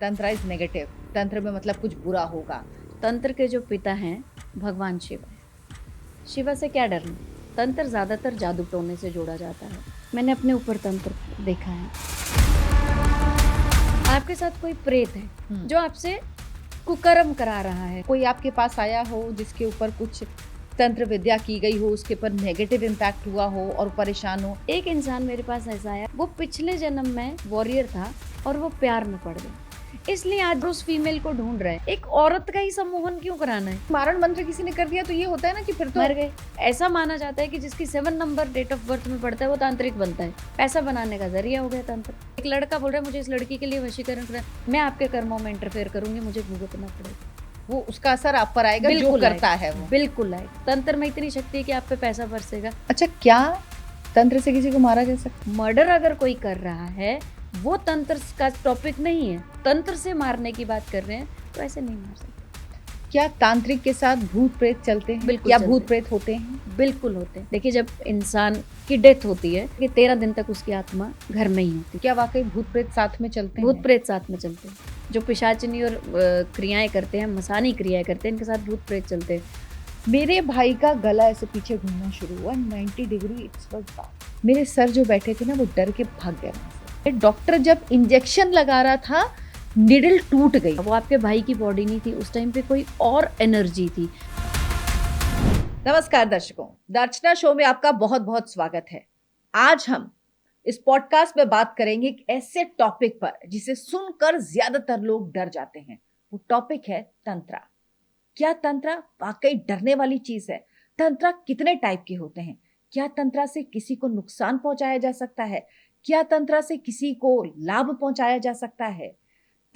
तंत्र is negative, तंत्र में मतलब कुछ बुरा होगा। तंत्र के जो पिता हैं भगवान शिव है। शिवा से क्या डरना। तंत्र ज़्यादातर जादू टोने से जोड़ा जाता है। मैंने अपने ऊपर तंत्र देखा है। आपके साथ कोई प्रेत है जो आपसे कुकर्म करा रहा है। कोई आपके पास आया हो जिसके ऊपर कुछ तंत्र विद्या की गई हो, उसके ऊपर नेगेटिव इम्पैक्ट हुआ हो और परेशान हो। एक इंसान मेरे पास ऐसा आया, वो पिछले जन्म में वॉरियर था और वो प्यार में पड़ गया, इसलिए आज उस फीमेल को ढूंढ रहे हैं। एक औरत का ही सम्मोहन क्यों कराना है। मारण मंत्र किसी ने कर दिया तो ये होता है ना कि फिर तो मर गए। ऐसा माना जाता है कि जिसकी 7 नंबर डेट ऑफ बर्थ में पड़ता है वो तांत्रिक बनता है। पैसा बनाने का जरिया हो गया तंत्र। एक लड़का बोल रहा है मुझे इस लड़की के लिए वशीकरण करना, मैं आपके कर्मों में इंटरफेयर करूंगी, मुझे भुगतना पड़ेगा। वो उसका असर आप पर आएगा जो करता है वो। बिल्कुल आएगा। तंत्र में इतनी शक्ति है कि आप पे पैसा बरसेगा। अच्छा, क्या तंत्र से किसी को मारा जा सकता? मर्डर अगर कोई कर रहा है वो तंत्र का टॉपिक नहीं है। तंत्र से मारने की बात कर रहे हैं तो ऐसे नहीं मार सकते। क्या तांत्रिक के साथ भूत प्रेत चलते हैं? बिल्कुल या चलते भूत प्रेत होते हैं? बिल्कुल होते हैं। देखिए, जब इंसान की डेथ होती है कि 13 दिन तक उसकी आत्मा घर में ही होती है। क्या वाकई भूत प्रेत साथ में चलते हैं? भूत प्रेत साथ में चलते हैं। जो पिशाचनी और क्रियाएं करते हैं, मसानी क्रियाएं करते हैं, इनके साथ भूत प्रेत चलते हैं। मेरे भाई का गला ऐसे पीछे घूमना शुरू हुआ 90 डिग्री। It's was bad. मेरे सर जो बैठे थे ना वो डर के भाग गए। डॉक्टर जब इंजेक्शन लगा रहा था निडल टूट गई। वो आपके भाई की बॉडी नहीं थी, उस टाइम पे कोई और एनर्जी थी। नमस्कार दर्शकों, दर्शना शो में आपका बहुत बहुत स्वागत है। आज हम इस पॉडकास्ट में बात करेंगे एक ऐसे टॉपिक पर जिसे सुनकर ज्यादातर लोग डर जाते हैं। वो टॉपिक है तंत्रा। क्या तंत्रा वाकई डरने वाली चीज है? तंत्रा कितने टाइप के होते हैं? क्या तंत्रा से किसी को नुकसान पहुंचाया जा सकता है? क्या तंत्रा से किसी को लाभ पहुंचाया जा सकता है?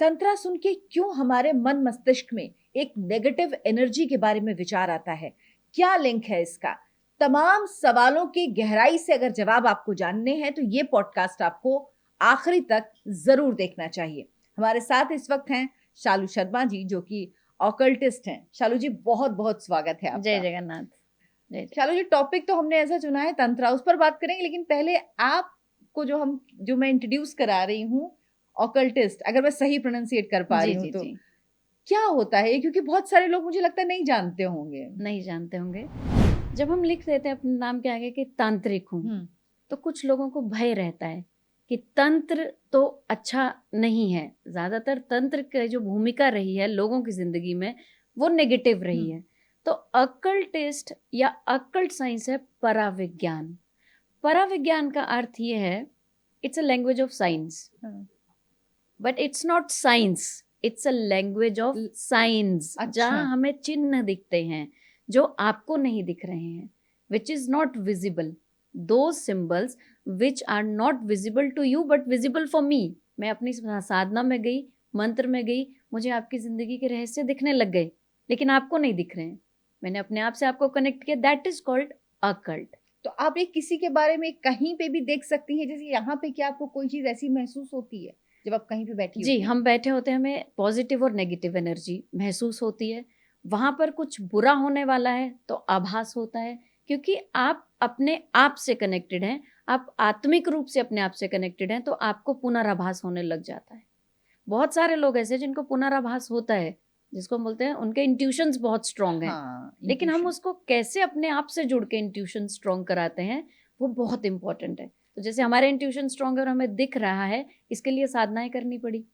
तंत्रा सुन के क्यों हमारे मन मस्तिष्क में एक नेगेटिव एनर्जी के बारे में विचार आता है? क्या लिंक है इसका? तमाम सवालों की गहराई से अगर जवाब आपको जानने हैं तो ये पॉडकास्ट आपको आखिरी तक जरूर देखना चाहिए। हमारे साथ इस वक्त हैं शालू शर्मा जी, जो कि ऑकल्टिस्ट हैं। शालू जी, बहुत बहुत स्वागत है आपका। जय जगन्नाथ। जय शालू जी, टॉपिक तो हमने ऐसा चुना है तंत्रा, उस पर बात करेंगे, लेकिन पहले आपको जो मैं इंट्रोड्यूस करा रही हूँ, ऑकल्टिस्ट, अगर मैं सही प्रोनाउंसिएट कर पा रही हूँ तो क्या होता है? क्योंकि बहुत सारे लोग मुझे लगता है नहीं जानते होंगे। जब हम लिख देते हैं अपने नाम के आगे कि तांत्रिक हूँ तो कुछ लोगों को भय रहता है कि तंत्र तो अच्छा नहीं है। ज्यादातर तंत्र की जो भूमिका रही है लोगों की जिंदगी में वो नेगेटिव रही है। तो अकल्टिस्ट या अकल्ट साइंस है पराविज्ञान। पराविज्ञान का अर्थ ये है, it's a language of science, but it's not science, it's a language of science. जहाँ हमें चिन्ह दिखते हैं जो आपको नहीं दिख रहे हैं, which is not visible, those symbols which are not visible to you but visible for me. मैं अपनी साधना में गई, मंत्र में गई, मुझे आपकी जिंदगी के रहस्य दिखने लग गए, लेकिन आपको नहीं दिख रहे हैं। मैंने अपने आप से आपको कनेक्ट किया, दैट इज कॉल्ड अकल्ट। तो आप एक किसी के बारे में कहीं पे भी देख सकती हैं, जैसे यहाँ पे क्या आपको कोई चीज ऐसी महसूस होती है जब आप कहीं पे बैठी जी, हम बैठे होते हैं, हमें पॉजिटिव और नेगेटिव एनर्जी महसूस होती है। वहां पर कुछ बुरा होने वाला है तो आभास होता है, क्योंकि आप अपने आप से कनेक्टेड हैं, आप आत्मिक रूप से अपने आप से कनेक्टेड हैं, तो आपको पुनराभास होने लग जाता है। बहुत सारे लोग ऐसे जिनको पुनराभास होता है, जिसको हम बोलते हैं उनके इंट्यूशंस बहुत स्ट्रांग हैं। लेकिन हम उसको कैसे अपने आप से जुड़ के इंट्यूशन स्ट्रांग कराते हैं, वो बहुत इंपॉर्टेंट है। तो जैसे हमारे इंट्यूशन स्ट्रांग है और हमें दिख रहा है, इसके लिए साधनाएं करनी पड़ी।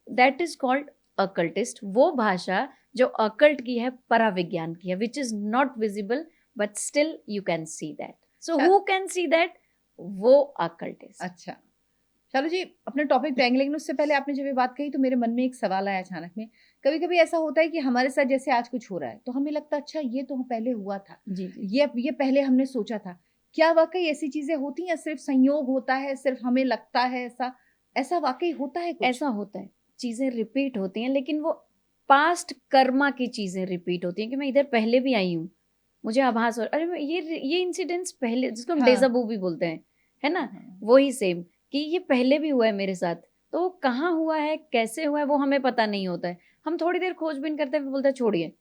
That is called occultist. वो भाषा जो अकल्ट की है, पराविज्ञान की है, which is not visible but still you can see that. So who can see that? वो अकल्टिस्ट। अच्छा शालू जी, अपने टॉपिक पे आएंगे, लेकिन उससे पहले आपने जब ये बात कही तो मेरे मन में एक सवाल आया अचानक में। कभी कभी ऐसा होता है कि हमारे साथ जैसे आज कुछ हो रहा है तो हमें लगता है अच्छा ये तो पहले हुआ था, जी, ये पहले हमने सोचा था। क्या वाकई ऐसी चीजें होती हैं? सिर्फ संयोग होता है? सिर्फ हमें लगता है ऐसा? ऐसा वाकई होता है? कुछ ऐसा होता है, चीजें रिपीट होती हैं, लेकिन वो पास्ट कर्मा की चीजें रिपीट होती हैं कि मैं इधर पहले भी आई हूँ, मुझे आभास हो, अरे ये इंसिडेंट्स पहले, जिसको हम डेजा वू भी बोलते हैं, है ना, वही सेम कि ये पहले भी हुआ है मेरे साथ। तो कहाँ हुआ है, कैसे हुआ है, वो हमें पता नहीं होता है। हम थोड़ी देर खोजबीन करते हैं, बोलते हैं छोड़िए।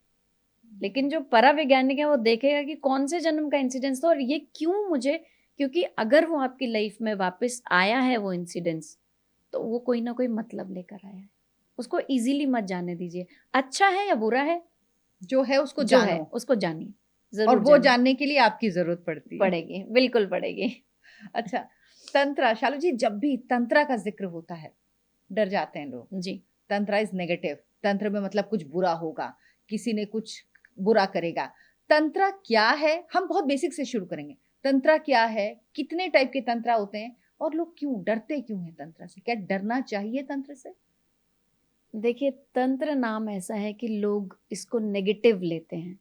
लेकिन जो परावैज्ञानिक है वो देखेगा कि कौन से जन्म का इंसिडेंस था और ये क्यों मुझे, क्योंकि अगर वो आपकी लाइफ में वापस आया है वो इंसिडेंस, तो वो कोई ना कोई मतलब लेकर आया है। उसको इजीली मत जाने दीजिए। अच्छा है या बुरा है, जो है उसको जो है जानो, उसको जानिए, और जरूर वो जानिए। जानने के लिए आपकी जरूरत पड़ती है। पड़ेगी, बिल्कुल पड़ेगी। अच्छा, तंत्रा, शालू जी, जब भी तंत्रा का जिक्र होता है डर जाते हैं लोग। जी। तंत्रा इज नेगेटिव, तंत्र में मतलब कुछ बुरा होगा, किसी ने कुछ बुरा करेगा। तंत्रा क्या है, हम बहुत बेसिक से शुरू करेंगे। तंत्रा क्या है, कितने टाइप के तंत्रा होते हैं, और लोग क्यों डरते क्यों हैं तंत्र से? क्या डरना चाहिए तंत्र से? देखिए, तंत्र नाम ऐसा है कि लोग इसको नेगेटिव लेते हैं,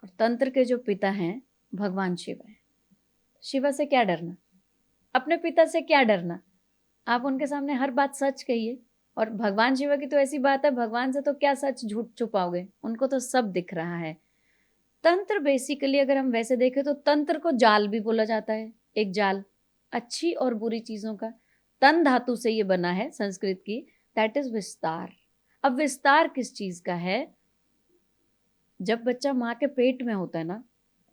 और तंत्र के जो पिता हैं भगवान शिव है। शिवा से क्या डरना, अपने पिता से क्या डरना, आप उनके सामने हर बात सच कहिए। और भगवान शिवा की तो ऐसी बात है, भगवान से तो क्या सच झूठ छुपाओगे, उनको तो सब दिख रहा है। तंत्र बेसिकली अगर हम वैसे देखें तो तंत्र को जाल भी बोला जाता है, एक जाल अच्छी और बुरी चीजों का। तन धातु से ये बना है संस्कृत की, दैट इज विस्तार। अब विस्तार किस चीज का है? जब बच्चा माँ के पेट में होता है ना,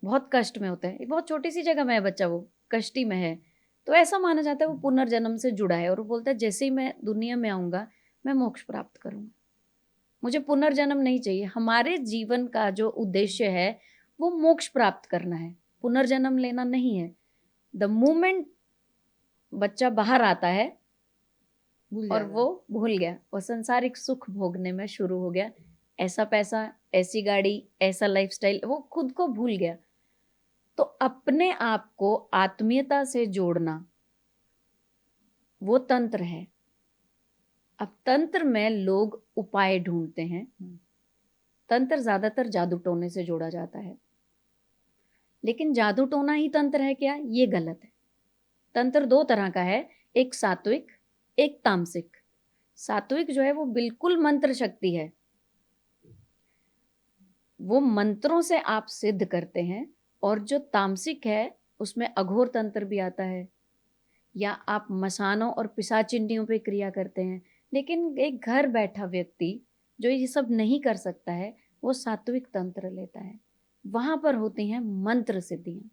बहुत कष्ट में होता है, एक बहुत छोटी सी जगह में है बच्चा, वो कष्टी में है, तो ऐसा माना जाता है वो पुनर्जन्म से जुड़ा है, और वो बोलता है जैसे ही मैं दुनिया में आऊंगा मैं मोक्ष प्राप्त करूंगा, मुझे पुनर्जन्म नहीं चाहिए। हमारे जीवन का जो उद्देश्य है वो मोक्ष प्राप्त करना है, पुनर्जन्म लेना नहीं है। द मोमेंट बच्चा बाहर आता है और वो भूल गया, वो संसारिक सुख भोगने में शुरू हो गया, ऐसा पैसा, ऐसी गाड़ी, ऐसा लाइफस्टाइल, वो खुद को भूल गया। तो अपने आप को आत्मीयता से जोड़ना वो तंत्र है। अब तंत्र में लोग उपाय ढूंढते हैं, तंत्र ज्यादातर जादू टोने से जोड़ा जाता है, लेकिन जादू टोना ही तंत्र है क्या? ये गलत है। तंत्र दो तरह का है, एक सात्विक, एक तामसिक। सात्विक जो है वो बिल्कुल मंत्र शक्ति है, वो मंत्रों से आप सिद्ध करते हैं। और जो तामसिक है उसमें अघोर तंत्र भी आता है, या आप मसानों और पिशाचिनियों पे क्रिया करते हैं। लेकिन एक घर बैठा व्यक्ति जो ये सब नहीं कर सकता है वो सात्विक तंत्र लेता है, वहां पर होती हैं मंत्र सिद्धियां।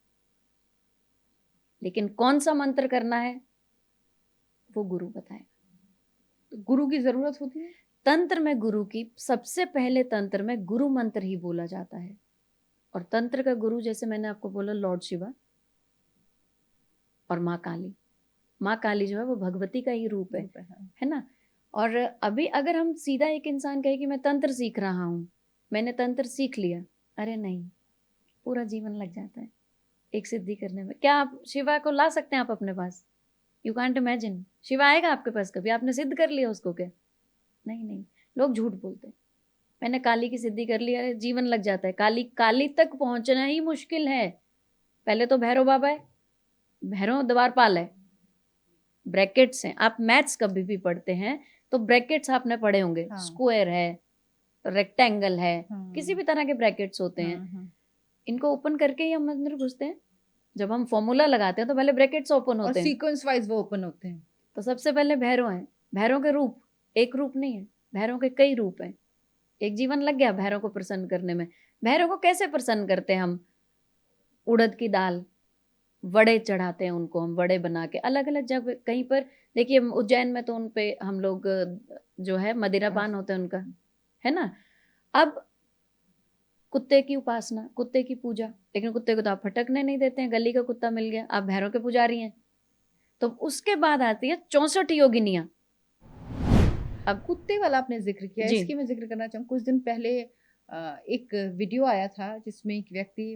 लेकिन कौन सा मंत्र करना है वो गुरु बताएगा। तो गुरु की जरूरत होती है तंत्र में गुरु की, सबसे पहले तंत्र में गुरु मंत्र ही बोला जाता है। और तंत्र का गुरु जैसे मैंने आपको बोला लॉर्ड शिवा और माँ काली। माँ काली जो है वो भगवती का ही रूप है ना। और अभी अगर हम सीधा एक इंसान कहे कि मैं तंत्र सीख रहा हूँ, मैंने तंत्र सीख लिया, अरे नहीं, पूरा जीवन लग जाता है एक सिद्धि करने में। क्या आप शिवा को ला सकते हैं आप अपने पास? You can't imagine. शिवा आएगा आपके पास कभी? आपने सिद्ध कर लिया उसको क्या? नहीं नहीं, लोग झूठ बोलते हैं। मैंने काली की सिद्धि कर ली, अरे जीवन लग जाता है। काली, काली तक पहुंचना ही मुश्किल है। पहले तो भैरव बाबा है, भैरव द्वारपाल है, ब्रैकेट्स हैं। आप मैथ्स कभी भी पढ़ते हैं तो ब्रैकेट्स आपने पढ़े होंगे, स्क्वायर है, रेक्टेंगल है, किसी भी तरह के ब्रैकेट्स होते हैं। इनको ओपन करके ही हम अंदर घुसते हैं। जब हम फॉर्मूला लगाते हैं तो पहले ब्रैकेट्स ओपन होते हैं, सीक्वेंस वाइज वो ओपन होते हैं। तो सबसे पहले भैरव हैं। भैरव के रूप एक रूप नहीं है, भैरव के कई रूप हैं। एक जीवन लग गया भैरव को प्रसन्न करने में। भैरव को कैसे प्रसन्न करते हैं हम? उड़द की दाल, वड़े चढ़ाते हैं उनको, हम वड़े बना के अलग अलग जगह। कहीं पर देखिए उज्जैन में तो उन पे हम लोग जो है मदिरा पान होता है उनका, है ना। अब कुत्ते की उपासना, कुत्ते की पूजा, लेकिन कुत्ते को तो आप फटकने नहीं देते हैं, गली का कुत्ता मिल गया, आप भैरव के पुजारी हैं। तो उसके बाद आती है 64 योगिनियां। अब कुत्ते वाला आपने जिक्र किया, इसकी मैं जिक्र करना चाहूँ। कुछ दिन पहले एक वीडियो आया था जिसमें एक व्यक्ति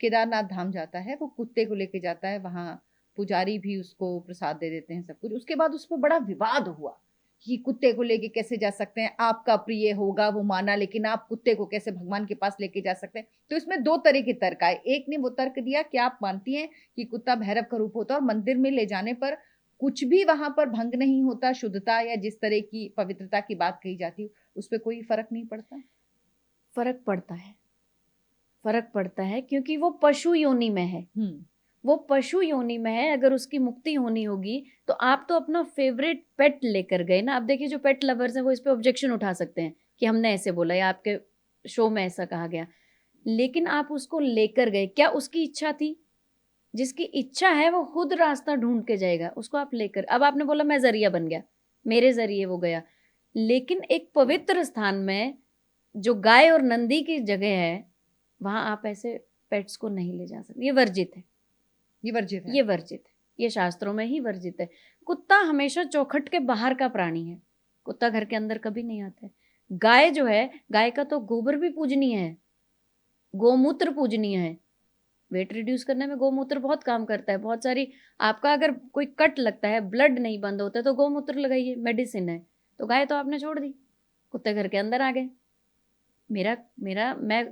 केदारनाथ धाम जाता है, वो कुत्ते को लेके जाता है, वहां पुजारी भी उसको प्रसाद दे देते हैं, सब कुछ। उसके बाद उस पर बड़ा विवाद हुआ कि कुत्ते को लेके कैसे जा सकते हैं, आपका प्रिय होगा वो माना, लेकिन आप कुत्ते को कैसे भगवान के पास लेके जा सकते हैं? तो इसमें दो तरह के तर्क आए। एक ने वो तर्क दिया कि आप मानती हैं कि कुत्ता भैरव का रूप होता है और मंदिर में ले जाने पर कुछ भी वहां पर भंग नहीं होता, शुद्धता या जिस तरह की पवित्रता की बात कही जाती है उस पर कोई फर्क नहीं पड़ता? फर्क पड़ता है, फर्क पड़ता है, क्योंकि वो पशु योनि में है। वो पशु योनि में है। अगर उसकी मुक्ति होनी होगी तो आप तो अपना फेवरेट पेट लेकर गए ना। आप देखिए जो पेट लवर्स हैं वो इस पे ऑब्जेक्शन उठा सकते हैं कि हमने ऐसे बोला या आपके शो में ऐसा कहा गया, लेकिन आप उसको लेकर गए, क्या उसकी इच्छा थी? जिसकी इच्छा है वो खुद रास्ता ढूंढ के जाएगा, उसको आप लेकर। अब आपने बोला मैं जरिया बन गया, मेरे जरिए वो गया, लेकिन एक पवित्र स्थान में जो गाय और नंदी की जगह है, वहां आप ऐसे पेट्स को नहीं ले जा सकते। ये वर्जित है, ये वर्जित है, ये वर्जित है, ये शास्त्रों में ही वर्जित है। कुत्ता हमेशा चौखट के बाहर का प्राणी है, कुत्ता घर के अंदर कभी नहीं आता है। गाय जो है, गाय का तो गोबर भी पूजनीय है, गोमूत्र पूजनीय है। वेट रिड्यूस करने में गोमूत्र बहुत काम करता है। बहुत सारी, आपका अगर कोई कट लगता है, ब्लड नहीं बंद होता है, तो गोमूत्र लगाइए, मेडिसिन है। तो गाय तो आपने छोड़ दी, कुत्ते घर के अंदर आ गए। मेरा मेरा मैं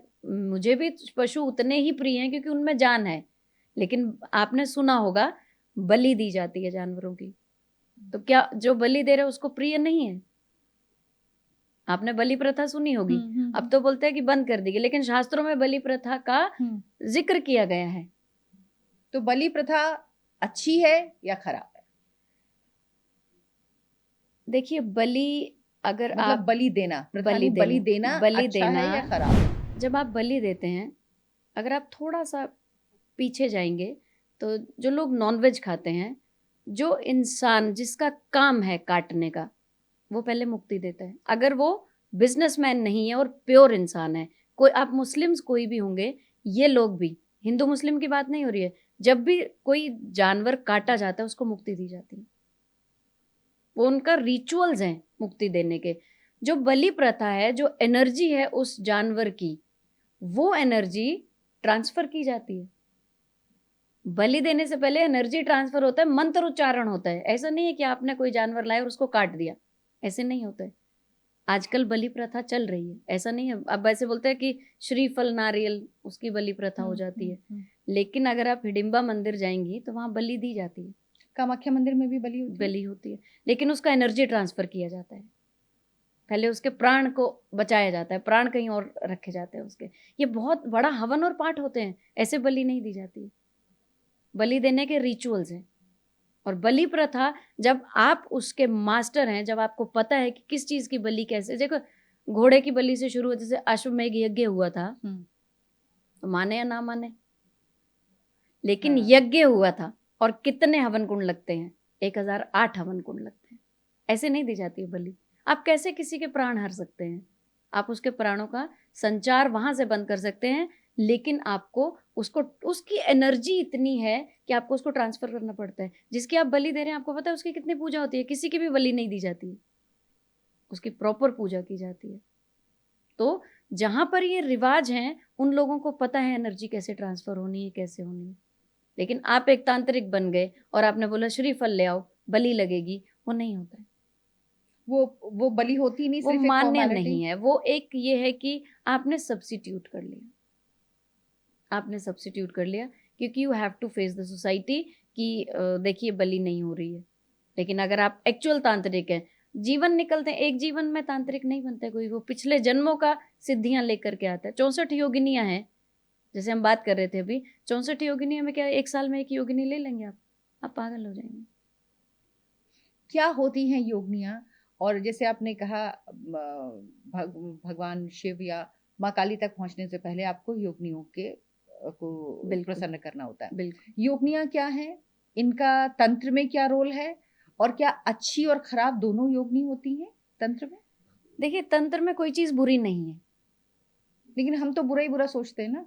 मुझे भी पशु उतने ही प्रिय हैं क्योंकि उनमें जान है। लेकिन आपने सुना होगा बलि दी जाती है जानवरों की, तो क्या जो बलि दे रहे उसको प्रिय नहीं है? आपने बलि प्रथा सुनी होगी। अब तो बोलते हैं कि बंद कर दी गई, लेकिन शास्त्रों में बलि प्रथा का जिक्र किया गया है। तो बलि प्रथा अच्छी है या खराब है? देखिए, बलि अगर मतलब आप बलि देना, बलि देना अच्छा है या खराब है? जब आप बलि देते हैं, अगर आप थोड़ा सा पीछे जाएंगे तो जो लोग नॉनवेज खाते हैं, जो इंसान जिसका काम है काटने का, वो पहले मुक्ति देता है। अगर वो बिजनेसमैन नहीं है और प्योर इंसान है, कोई आप मुस्लिम्स कोई भी होंगे, ये लोग भी, हिंदू मुस्लिम की बात नहीं हो रही है, जब भी कोई जानवर काटा जाता है उसको मुक्ति दी जाती है। वो उनका रिचुअल्स हैं मुक्ति देने के। जो बलि प्रथा है, जो एनर्जी है उस जानवर की, वो एनर्जी ट्रांसफर की जाती है। बलि देने से पहले एनर्जी ट्रांसफर होता है, मंत्र उच्चारण होता है। ऐसा नहीं है कि आपने कोई जानवर लाया और उसको काट दिया, ऐसे नहीं होता है। आजकल बलि प्रथा चल रही है, ऐसा नहीं है। अब ऐसे बोलते हैं कि श्रीफल नारियल, उसकी बलि प्रथा हो जाती है। लेकिन अगर आप हिडिंबा मंदिर जाएंगी तो वहां बलि दी जाती है। कामाख्या मंदिर में भी बलि होती है, लेकिन उसका एनर्जी ट्रांसफर किया जाता है। पहले उसके प्राण को बचाया जाता है, प्राण कहीं और रखे जाते हैं उसके। ये बहुत बड़ा हवन और पाठ होते हैं, ऐसे बलि नहीं दी जाती। बलि देने के रिचुअल्स हैं। और बलि प्रथा, जब आप उसके मास्टर हैं, जब आपको पता है कि किस चीज की बलि कैसे, देखो घोड़े की बलि से शुरू, जैसे अश्वमेघ यज्ञ हुआ था, तो माने या ना माने, लेकिन यज्ञ हुआ था। और कितने हवन कुंड लगते हैं? 1008 हवन कुंड लगते हैं। ऐसे नहीं दी जाती है बलि। आप कैसे किसी के प्राण हर सकते हैं? आप उसके प्राणों का संचार वहां से बंद कर सकते हैं, लेकिन आपको उसको, उसकी एनर्जी इतनी है कि आपको उसको ट्रांसफर करना पड़ता है। जिसकी आप बलि दे रहे हैं, आपको पता है उसकी कितनी पूजा होती है? किसी की भी बलि नहीं दी जाती है, उसकी प्रॉपर पूजा की जाती है। तो जहां पर ये रिवाज हैं, उन लोगों को पता है एनर्जी कैसे ट्रांसफर होनी है, कैसे होनी है। लेकिन आप एक तांत्रिक बन गए और आपने बोला श्रीफल ले आओ, बलि लगेगी, वो नहीं होता है। वो बलि होती नहीं, वो सिर्फ मान्य नहीं है। वो एक ये है कि आपने सब्स्टिट्यूट कर लिया, आपने सब्स्टिट्यूट कर लिया, क्योंकि you have to face the society कि देखिए बलि नहीं हो रही है। लेकिन अगर आप एक्चुअल तांत्रिक हैं, जीवन निकलते हैं, एक जीवन में तांत्रिक नहीं बनते कोई, वो पिछले जन्मों का सिद्धियां लेकर के आता है। 64 योगिनियां हैं, जैसे हम बात कर रहे थे अभी, 64 योगिनियों में क्या एक साल में एक योगिनी ले लेंगे आप पागल हो जाएंगे। क्या होती हैं योगिनियां? और जैसे आपने कहा भगवान शिव या माँ काली तक पहुंचने से पहले आपको योगिनियों के को प्रसन्न करना होता है। योगिनियां क्या है, इनका तंत्र में क्या रोल है, और क्या अच्छी और खराब दोनों योगिनी होती हैं तंत्र में? देखिए, तंत्र में कोई चीज बुरी नहीं है, लेकिन हम तो बुरा ही बुरा सोचते हैं ना।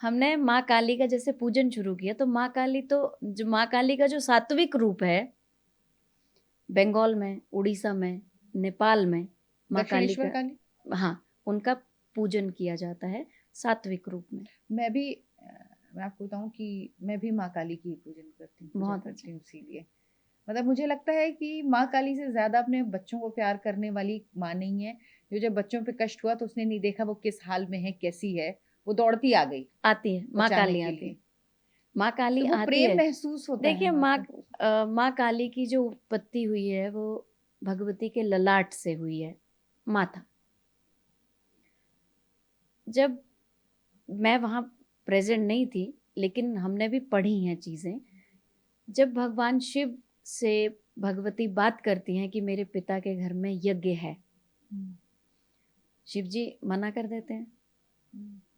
हमने माँ काली का जैसे पूजन शुरू किया, तो माँ काली, तो जो माँ काली का जो सात्विक रूप है, बंगाल में, उड़ीसा में, नेपाल में माँ काली का, हाँ, उनका पूजन किया जाता है सात्विक रूप में। मैं आपको बताऊं कि मैं भी माँ काली की पूजन करती हूँ, बहुत अच्छी। इसीलिए मतलब मुझे लगता है कि माँ काली से ज्यादा अपने बच्चों को प्यार करने वाली माँ नहीं है। जो जब बच्चों पे कष्ट हुआ तो उसने नहीं देखा वो किस हाल में है, कैसी है, वो दौड़ती आ गई, आती है माँ काली, आती है माँ काली, तो आती प्रेम है, महसूस होता है। देखिए माँ काली की जो उत्पत्ति हुई है वो भगवती के ललाट से हुई है, माथा। जब मैं वहां प्रेजेंट नहीं थी, लेकिन हमने भी पढ़ी हैं चीजें। जब भगवान शिव से भगवती बात करती हैं कि मेरे पिता के घर में यज्ञ है, शिव जी मना कर देते हैं,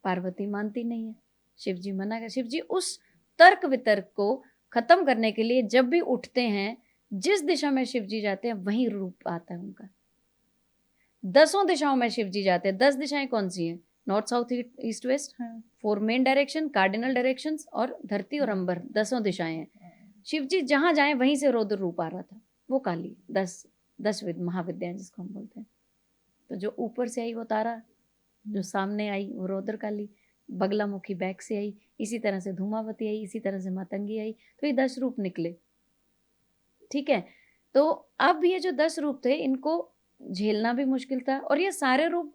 पार्वती मानती नहीं है, शिव जी मना कर, शिव जी उस तर्क वितर्क को खत्म करने के लिए जब भी उठते हैं, जिस दिशा में शिव जी जाते हैं वही रूप आता है उनका। 10 दिशाओं में शिव जी जाते हैं। 10 दिशाएं कौन सी हैं? North, south, east, west, 4 main direction, cardinal directions और धरती और अंबर, 10 दिशाएं हैं। शिव जी जहां जाए वहीं से रौद्र रूप आ रहा था। वो काली 10 महाविद्याएं जिसको हम बोलते हैं। तो जो ऊपर से आई वो तारा, जो सामने आई वो रौद्र काली, बगलामुखी बैक से आई, इसी तरह से धूमावती आई, इसी तरह से मातंगी आई। तो ये 10 रूप निकले। ठीक है, तो अब ये जो 10 रूप थे इनको झेलना भी मुश्किल था, और ये सारे रूप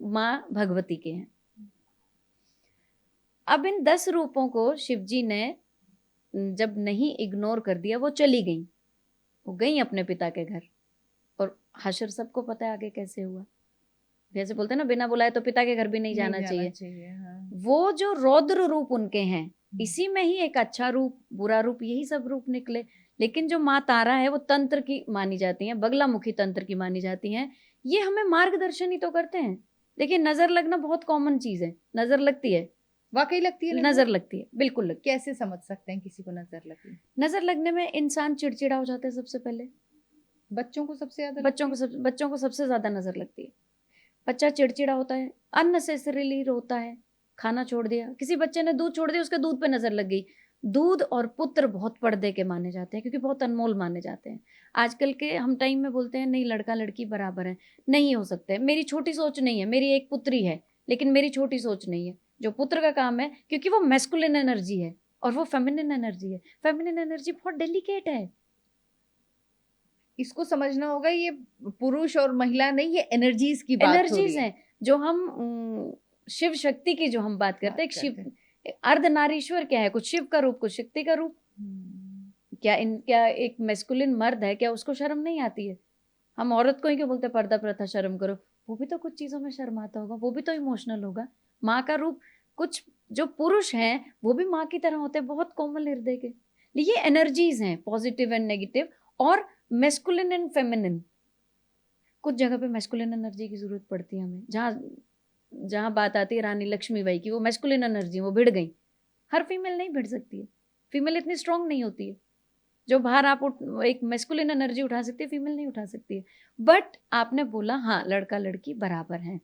माँ भगवती के हैं। अब इन 10 रूपों को शिव जी ने जब नहीं इग्नोर कर दिया, वो चली गई, वो गई अपने पिता के घर। और हशर सबको पता है आगे कैसे हुआ। जैसे बोलते हैं ना, बिना बुलाए तो पिता के घर भी नहीं जाना चाहिए। हाँ। वो जो रौद्र रूप उनके हैं, इसी में ही एक अच्छा रूप, बुरा रूप, यही सब रूप निकले। लेकिन जो माँ तारा है वो तंत्र की मानी जाती है, बगलामुखी तंत्र की मानी जाती हैं। ये हमें मार्गदर्शन ही तो करते हैं। देखिए, नजर लगना बहुत कॉमन चीज है। नजर लगती है, वाकई लगती है। नजर लगती है, बिल्कुल लगती है। कैसे समझ सकते हैं किसी को नजर लगी? नजर लगने में इंसान चिड़चिड़ा हो जाता है सबसे पहले। बच्चों को सबसे ज्यादा बच्चों को सबसे ज्यादा नजर लगती है। बच्चा चिड़चिड़ा होता है, अननेसेसरीली रोता है, खाना छोड़ दिया, किसी बच्चे ने दूध छोड़ दिया, उसके दूध पे नजर लग गई। दूध और पुत्र बहुत पर्दे के माने जाते हैं, क्योंकि बहुत अनमोल माने जाते हैं। आजकल के हम टाइम में बोलते हैं नहीं, लड़का लड़की बराबर है, नहीं हो सकते। मेरी छोटी सोच नहीं है, मेरी एक पुत्री है, लेकिन मेरी छोटी सोच नहीं है। जो पुत्र का काम है, क्योंकि वो मैस्कुलिन एनर्जी है और वो फेमिनिन एनर्जी है। फेमिनिन एनर्जी बहुत डेलिकेट है। इसको समझना होगा, ये पुरुष और महिला नहीं, ये एनर्जीज की बात हो रही एनर्जीज है। हैं। जो हम शिव शक्ति की जो हम बात करते हैं, एक शिव अर्धनारीश्वर क्या है, कुछ शिव का रूप, कुछ शक्ति का रूप। क्या एक मैस्कुलिन मर्द है, क्या उसको शर्म नहीं आती है? हम औरत को ही क्यों बोलते पर्दा प्रथा शर्म करो? वो भी तो कुछ चीजों में शर्माता होगा, वो भी तो इमोशनल होगा। माँ का रूप, कुछ जो पुरुष हैं वो भी माँ की तरह होते हैं, बहुत कोमल हृदय के। ये एनर्जीज हैं, पॉजिटिव एंड नेगेटिव, और मैस्कुलिन एंड फेमिनिन। कुछ जगह पे मैस्कुलिन एनर्जी की जरूरत पड़ती है हमें। जहाँ बात आती है रानी लक्ष्मीबाई की, वो मैस्कुलिन एनर्जी, वो भिड़ गई। हर फीमेल नहीं भिड़ सकती है, फीमेल इतनी स्ट्रांग नहीं होती है। जो भार आप एक मैस्कुलिन एनर्जी उठा सकती है, फीमेल नहीं उठा सकती है। बट आपने बोला हाँ, लड़का लड़की बराबर हैं।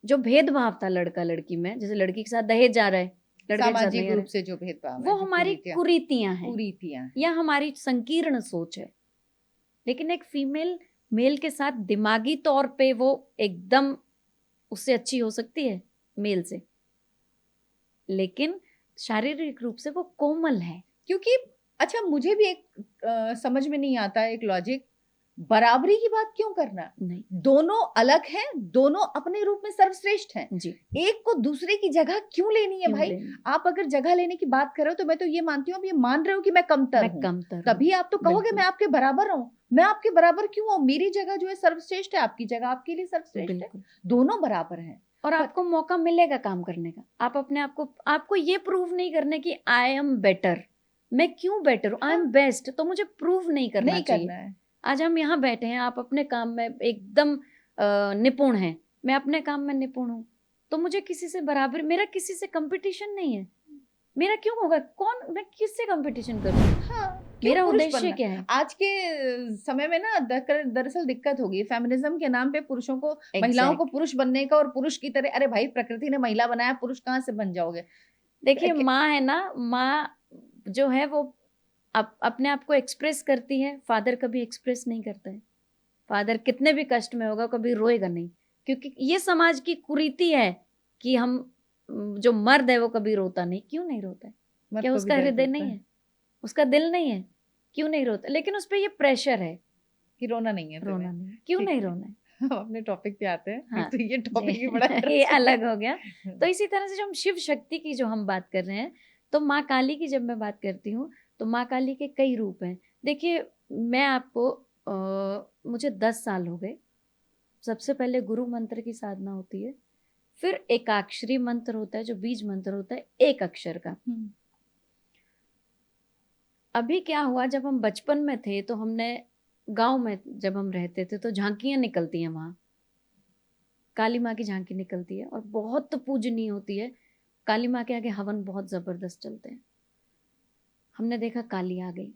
जो भेदभाव था लड़का लड़की में, जैसे लड़की के साथ दहेज जा रहा है, लड़के के साथ सामाजिक नहीं रूप से जो भेदभाव वो हमारी कुरीतियां हैं, या हमारी संकीर्ण सोच है। लेकिन एक फीमेल मेल के साथ दिमागी तौर पे वो एकदम उससे अच्छी हो सकती है मेल से, लेकिन शारीरिक रूप से वो कोमल है। क्योंकि अच्छा, मुझे भी एक समझ में नहीं आता एक लॉजिक, बराबरी की बात क्यों करना? नहीं, दोनों अलग हैं, दोनों अपने रूप में सर्वश्रेष्ठ हैं जी। एक को दूसरे की जगह क्यों लेनी है भाई? आप अगर जगह लेने की बात कर रहे हो तो मैं तो ये मानती हूँ, आप ये मान रहे हो कि मैं कमतर हूँ, तभी आप तो कहोगे मैं आपके बराबर हूँ। मैं आपके बराबर क्यों हूँ? मेरी जगह जो है सर्वश्रेष्ठ है, आपकी जगह आपके लिए सर्वश्रेष्ठ है, दोनों बराबर हैं। और आपको मौका मिलेगा काम करने का। आप अपने आपको ये प्रूव नहीं करने की आई एम बेटर, मैं क्यों बेटर हूँ, आई एम बेस्ट, तो मुझे प्रूव नहीं करना चाहिए। आज हम यहाँ बैठे हैं, आप अपने काम में एकदम निपुण हैं, मैं अपने काम में निपुण हूँ, तो मुझे किसी से बराबर, मेरा किसी से कंपटीशन नहीं है। मेरा क्यों होगा? मैं किससे कंपटीशन करूँ? हाँ, मेरा उद्देश्य क्या है? आज के समय में ना दरअसल दिक्कत होगी फेमिनिज्म के नाम पे पुरुषों को, महिलाओं को पुरुष बनने का, और पुरुष की तरह, अरे भाई प्रकृति ने महिला बनाया, पुरुष कहाँ से बन जाओगे? देखिए, माँ है ना, माँ जो है वो अपने आप को एक्सप्रेस करती है, फादर कभी एक्सप्रेस नहीं करता है। फादर कितने भी कष्ट में होगा कभी रोएगा नहीं, क्योंकि ये समाज की कुरीति है कि हम, जो मर्द है वो कभी रोता नहीं। क्यों नहीं रोता है? क्या उसका हृदय नहीं है? उसका दिल नहीं है? क्यों नहीं रोता? लेकिन उस पर ये प्रेशर है कि रोना नहीं है, रोना नहीं। क्यों नहीं रोना है? हम अपने टॉपिक पे आते हैं। हाँ, तो ये टॉपिक ही बड़ा ये अलग हो गया। तो इसी तरह से जो हम शिव शक्ति की जो हम बात कर रहे हैं, तो माँ काली की जब मैं बात करती हूँ, तो माँ काली के कई रूप हैं। देखिए, मैं आपको मुझे 10 साल हो गए। सबसे पहले गुरु मंत्र की साधना होती है, फिर एकाक्षरी मंत्र होता है, जो बीज मंत्र होता है एक अक्षर का। अभी क्या हुआ, जब हम बचपन में थे तो हमने गांव में जब हम रहते थे तो झांकियां निकलती हैं, वहां काली माँ की झांकी निकलती है और बहुत पूजनीय होती है। काली माँ के आगे हवन बहुत जबरदस्त चलते हैं। हमने देखा काली आ गई,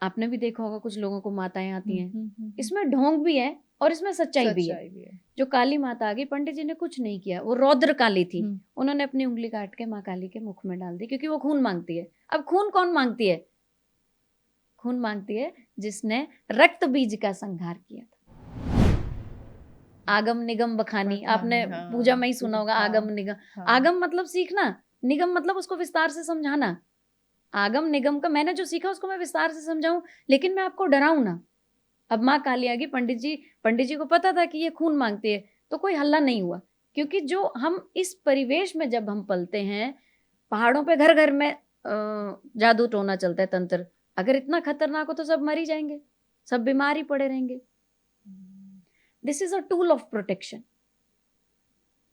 आपने भी देखा होगा कुछ लोगों को माताएं आती हैं, इसमें ढोंग भी है और इसमें सच्चाई भी है। जो काली माता आ गई, पंडित जी ने कुछ नहीं किया, वो रौद्र काली थी, उन्होंने अपनी उंगली काट के माँ काली के मुख में डाल दी, क्योंकि वो खून मांगती है। अब खून कौन मांगती है? खून मांगती है जिसने रक्त बीज का संहार किया था। आगम निगम बखानी, आपने पूजा में ही सुना होगा, आगम निगम। आगम मतलब सीखना, निगम मतलब उसको विस्तार से समझाना। आगम निगम का मैंने जो सीखा उसको मैं विस्तार से समझाऊं, लेकिन मैं आपको डराऊं ना। अब माँ काली आ गई, पंडित जी को पता था कि ये खून मांगती है, तो कोई हल्ला नहीं हुआ। क्योंकि जो हम इस परिवेश में जब हम पलते हैं, पहाड़ों पे घर घर में जादू टोना चलता है, तंत्र। अगर इतना खतरनाक हो तो सब मर ही जाएंगे, सब बीमार ही पड़े रहेंगे। This is a tool of protection,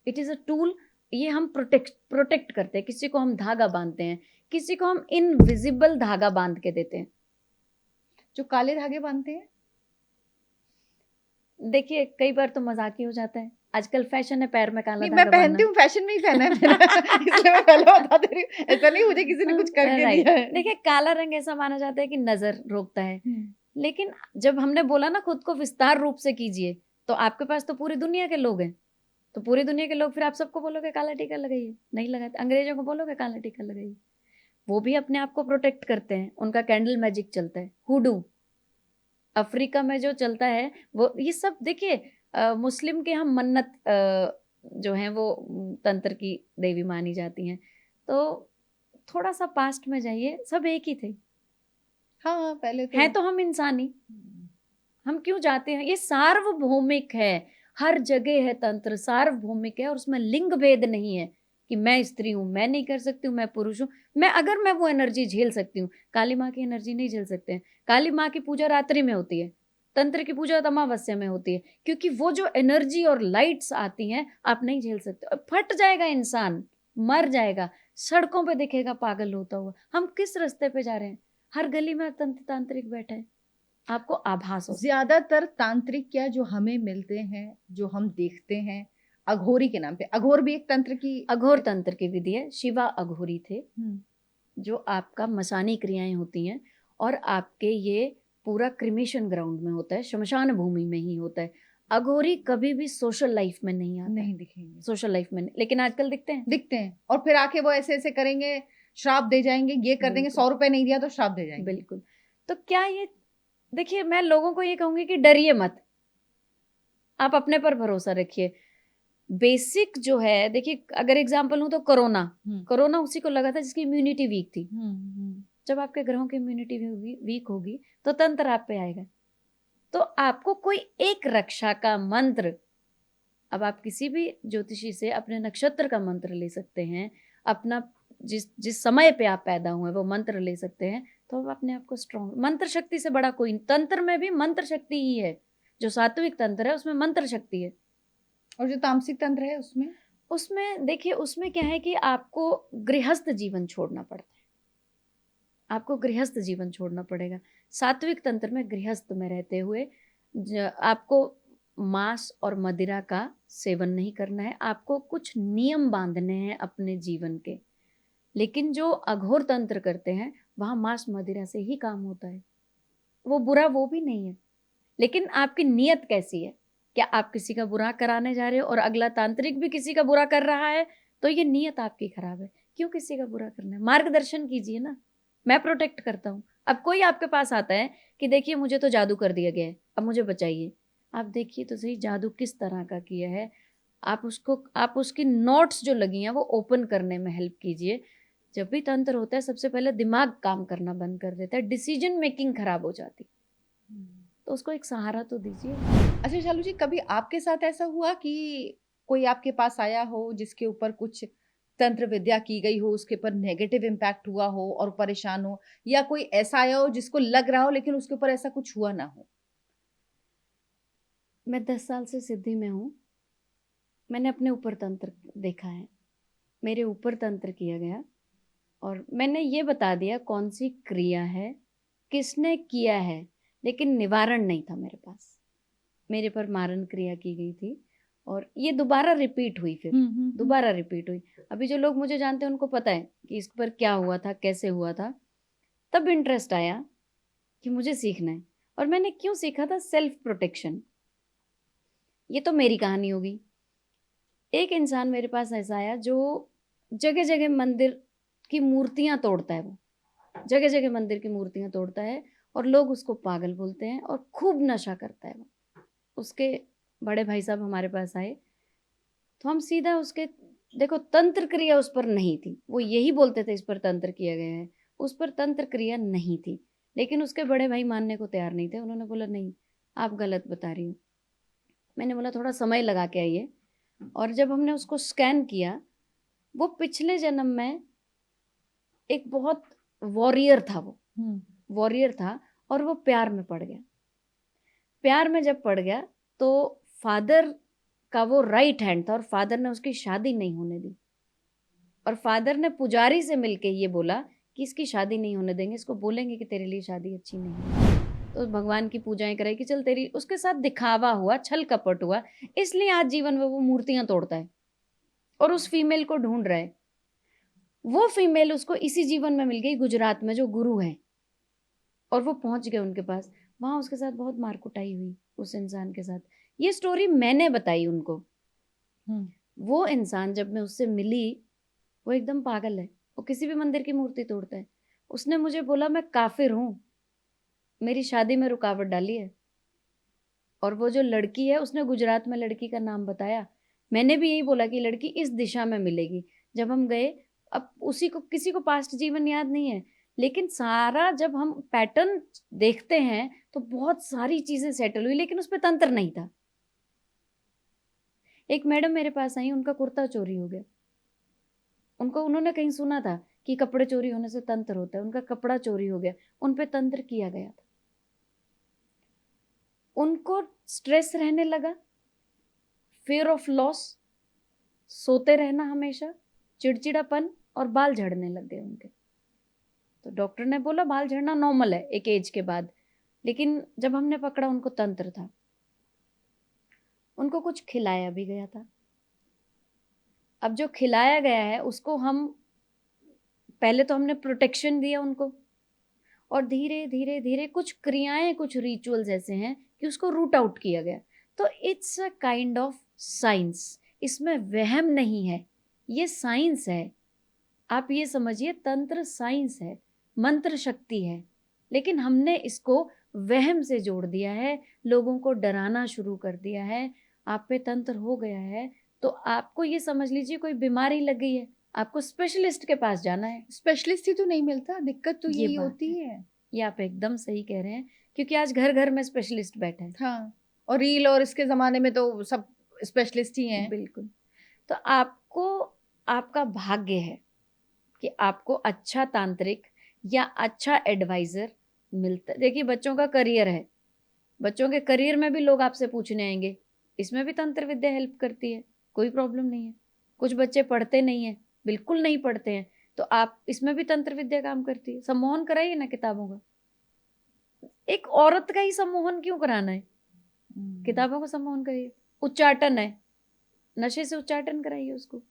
it is a tool. ये हम प्रोटेक्ट करते हैं। किसी को हम धागा बांधते हैं, किसी को हम इनविजिबल धागा बांध के देते हैं। जो काले धागे बांधते हैं, देखिए कई बार तो मजाक ही हो जाता है। आजकल फैशन है पैर में काला धागा। मैं पहनती हूँ, फैशन में ही पहना है मैंने इसलिए मैं पहले बता दे रही हूँ, ऐसा नहीं मुझे किसी ने कुछ करके दिया है। देखिए काला रंग ऐसा माना जाता है कि नजर रोकता है, लेकिन जब हमने बोला ना खुद को विस्तार रूप से कीजिए, तो आपके पास तो पूरी दुनिया के लोग हैं। तो पूरी दुनिया के लोग, फिर आप सबको बोलोगे काला टीका लगाइए, नहीं लगाते। अंग्रेजों को बोलोगे काला टीका लगाइए, वो भी अपने आप को प्रोटेक्ट करते हैं। उनका कैंडल मैजिक चलता है, हुडू। अफ्रीका में जो चलता है वो, ये सब देखिए मुस्लिम के हम मन्नत जो है वो तंत्र की देवी मानी जाती हैं। तो थोड़ा सा पास्ट में जाइए, सब एक ही थे। हाँ पहले तो है तो हम इंसान ही, हम क्यों जाते हैं? ये सार्वभौमिक है, हर जगह है तंत्र, सार्वभौमिक है, और उसमें लिंग भेद नहीं है कि मैं स्त्री हूं, मैं नहीं कर सकती हूँ, मैं पुरुष हूँ। मैं वो एनर्जी झेल सकती हूँ, काली माँ की एनर्जी नहीं झेल सकते हैं। काली माँ की पूजा रात्रि में होती है, तंत्र की पूजा अमावस्या में होती है, क्योंकि वो जो एनर्जी और लाइट्स आती हैं आप नहीं झेल सकते। फट जाएगा इंसान, मर जाएगा, सड़कों पे दिखेगा पागल होता हुआ। हम किस रास्ते पे जा रहे हैं? हर गली में तंत्र तांत्रिक बैठे हैं, आपको आभास हो। ज्यादातर तांत्रिक क्या जो हमें मिलते हैं, जो हम देखते हैं, अघोरी के नाम पे। अघोर भी एक तंत्र की, अघोर तंत्र की विधि है। शिवा अघोरी थे, जो आपका मसानी क्रियाएं होती हैं, और आपके ये पूरा क्रिमेशन ग्राउंड में होता है, शमशान भूमि में ही होता है। अघोरी कभी भी सोशल लाइफ में नहीं आता, नहीं दिखेंगे सोशल लाइफ में नहीं, लेकिन आजकल दिखते हैं। और फिर आके वो ऐसे ऐसे करेंगे, श्राप दे जाएंगे, ये कर देंगे, 100 रुपए नहीं दिया तो श्राप दे जाएंगे। बिल्कुल। तो क्या ये, देखिए मैं लोगों को ये कहूंगी कि डरिए मत, आप अपने पर भरोसा रखिए। बेसिक जो है, देखिए अगर एग्जाम्पल लूं तो कोरोना उसी को लगा था जिसकी इम्यूनिटी वीक थी। जब आपके ग्रहों की इम्यूनिटी वीक होगी तो तंत्र आप पे आएगा। तो आपको कोई एक रक्षा का मंत्र, अब आप किसी भी ज्योतिषी से अपने नक्षत्र का मंत्र ले सकते हैं, अपना जिस समय पे आप पैदा हुए वो मंत्र ले सकते हैं, तो आप अपने आप को स्ट्रॉन्ग। मंत्र शक्ति से बड़ा कोई, तंत्र में भी मंत्र शक्ति ही है। जो सात्विक तंत्र है उसमें मंत्र शक्ति है, और जो तामसिक तंत्र है उसमें देखिए, उसमें क्या है कि आपको गृहस्थ जीवन छोड़ना पड़ता है, आपको गृहस्थ जीवन छोड़ना पड़ेगा। सात्विक तंत्र में गृहस्थ में रहते हुए आपको मांस और मदिरा का सेवन नहीं करना है, आपको कुछ नियम बांधने हैं अपने जीवन के। लेकिन जो अघोर तंत्र करते हैं वहां मांस मदिरा से ही काम होता है। वो बुरा वो भी नहीं है, लेकिन आपकी नीयत कैसी है? क्या आप किसी का बुरा कराने जा रहे हो और अगला तांत्रिक भी किसी का बुरा कर रहा है? तो ये नीयत आपकी खराब है। क्यों किसी का बुरा करना है? मार्गदर्शन कीजिए ना, मैं प्रोटेक्ट करता हूँ। अब कोई आपके पास आता है कि देखिए मुझे तो जादू कर दिया गया है, अब मुझे बचाइए। आप देखिए तो सही जादू किस तरह का किया है, आप उसकी नोट्स जो लगी हैं वो ओपन करने में हेल्प कीजिए। जब भी तंत्र होता है सबसे पहले दिमाग काम करना बंद कर देता है, डिसीजन मेकिंग खराब हो जाती, तो उसको एक सहारा तो दीजिए। अच्छा शालू जी, कभी आपके साथ ऐसा हुआ कि कोई आपके पास आया हो जिसके ऊपर कुछ तंत्र विद्या की गई हो, उसके ऊपर नेगेटिव इम्पैक्ट हुआ हो और परेशान हो, या कोई ऐसा आया हो जिसको लग रहा हो लेकिन उसके ऊपर ऐसा कुछ हुआ ना हो? मैं 10 साल से सिद्धि में हूँ, मैंने अपने ऊपर तंत्र देखा है, मेरे ऊपर तंत्र किया गया, और मैंने ये बता दिया कौन सी क्रिया है, किसने किया है, लेकिन निवारण नहीं था मेरे पास। मेरे पर मारण क्रिया की गई थी और ये दोबारा रिपीट हुई, फिर दोबारा रिपीट हुई। अभी जो लोग मुझे जानते हैं उनको पता है कि इस पर क्या हुआ था, कैसे हुआ था। तब इंटरेस्ट आया कि मुझे सीखना है। और मैंने क्यों सीखा था? Self protection. ये तो मेरी कहानी होगी। एक इंसान मेरे पास ऐसा आया जो जगह जगह मंदिर की मूर्तियां तोड़ता है, वो जगह जगह मंदिर की मूर्तियां तोड़ता है और लोग उसको पागल बोलते हैं और खूब नशा करता है वो। उसके बड़े भाई साहब हमारे पास आए तो हम सीधा उसके, देखो तंत्र क्रिया उस पर नहीं थी, वो यही बोलते थे इस पर तंत्र किया गया है, उस पर तंत्र क्रिया नहीं थी, लेकिन उसके बड़े भाई मानने को तैयार नहीं थे। उन्होंने बोला नहीं आप गलत बता रही हो। मैंने बोला थोड़ा समय लगा के आइए, और जब हमने उसको स्कैन किया, वो पिछले जन्म में एक बहुत वॉरियर था, वो वॉरियर था और वो प्यार में पड़ गया। प्यार में जब पड़ गया तो फादर का वो राइट हैंड था और फादर ने उसकी शादी नहीं होने दी, और फादर ने पुजारी से मिलके ये बोला कि इसकी शादी नहीं होने देंगे, इसको बोलेंगे कि तेरे लिए शादी अच्छी नहीं है। तो भगवान की पूजाएं कराई कि चल तेरी, उसके साथ दिखावा हुआ, छल कपट हुआ, इसलिए आज जीवन में वो मूर्तियां तोड़ता है और उस फीमेल को ढूंढ रहा है। वो फीमेल उसको इसी जीवन में मिल गई गुजरात में, जो गुरु है, और वो पहुंच गए उनके पास। वहां उसके साथ बहुत मार कुटाई हुई उस इंसान के साथ। ये स्टोरी मैंने बताई उनको। वो इंसान जब मैं उससे मिली, वो एकदम पागल है, वो किसी भी मंदिर की मूर्ति तोड़ता है। उसने मुझे बोला मैं काफिर हूं, मेरी शादी में रुकावट डाली है। और वो जो लड़की है, उसने गुजरात में लड़की का नाम बताया। मैंने भी यही बोला कि लड़की इस दिशा में मिलेगी। जब हम गए, अब उसी को, किसी को पास्ट जीवन याद नहीं है, लेकिन सारा जब हम पैटर्न देखते हैं तो बहुत सारी चीजें सेटल हुई, लेकिन उस पर तंत्र नहीं था। एक मैडम मेरे पास आई, उनका कुर्ता चोरी हो गया। उन्होंने कहीं सुना था कि कपड़े चोरी होने से तंत्र होता है, उनका कपड़ा चोरी हो गया, उन पे तंत्र किया गया था। उनको स्ट्रेस रहने लगा, फियर ऑफ लॉस, सोते रहना हमेशा, चिड़चिड़ापन, और बाल झड़ने लग गए उनके। तो डॉक्टर ने बोला बाल झड़ना नॉर्मल है एक एज के बाद, लेकिन जब हमने पकड़ा उनको तंत्र था। उनको कुछ खिलाया भी गया था। अब जो खिलाया गया है उसको हम, पहले तो हमने प्रोटेक्शन दिया उनको, और धीरे धीरे धीरे कुछ क्रियाएं, कुछ रिचुअल्स ऐसे हैं कि उसको रूट आउट किया गया। तो it's a kind of science, इसमें वहम नहीं है, ये साइंस है। आप ये समझिए, तंत्र साइंस है, मंत्र शक्ति है, लेकिन हमने इसको वहम से जोड़ दिया है, लोगों को डराना शुरू कर दिया है। आप पे तंत्र हो गया है तो आपको ये समझ लीजिए कोई बीमारी लग गई है, आपको स्पेशलिस्ट के पास जाना है। स्पेशलिस्ट ही तो नहीं मिलता, दिक्कत तो ये यही बात होती है। ये आप एकदम सही कह रहे हैं, क्योंकि आज घर घर में स्पेशलिस्ट बैठे हैं। हाँ, और रील और इसके जमाने में तो सब स्पेशलिस्ट ही हैं। बिल्कुल। तो आपको, आपका भाग्य है कि आपको अच्छा तांत्रिक या अच्छा एडवाइजर मिलता है। देखिए बच्चों का करियर है, बच्चों के करियर में भी लोग आपसे पूछने आएंगे, इसमें भी तंत्र विद्या हेल्प करती है, कोई प्रॉब्लम नहीं है। कुछ बच्चे पढ़ते नहीं है, बिल्कुल नहीं पढ़ते हैं, तो आप, इसमें भी तंत्र विद्या काम करती है। सम्मोहन कराइए ना किताबों का। एक औरत का ही सम्मोहन क्यों कराना है, किताबों का सम्मोहन करिए। उच्चाटन है, नशे से उच्चाटन कराइए उसको।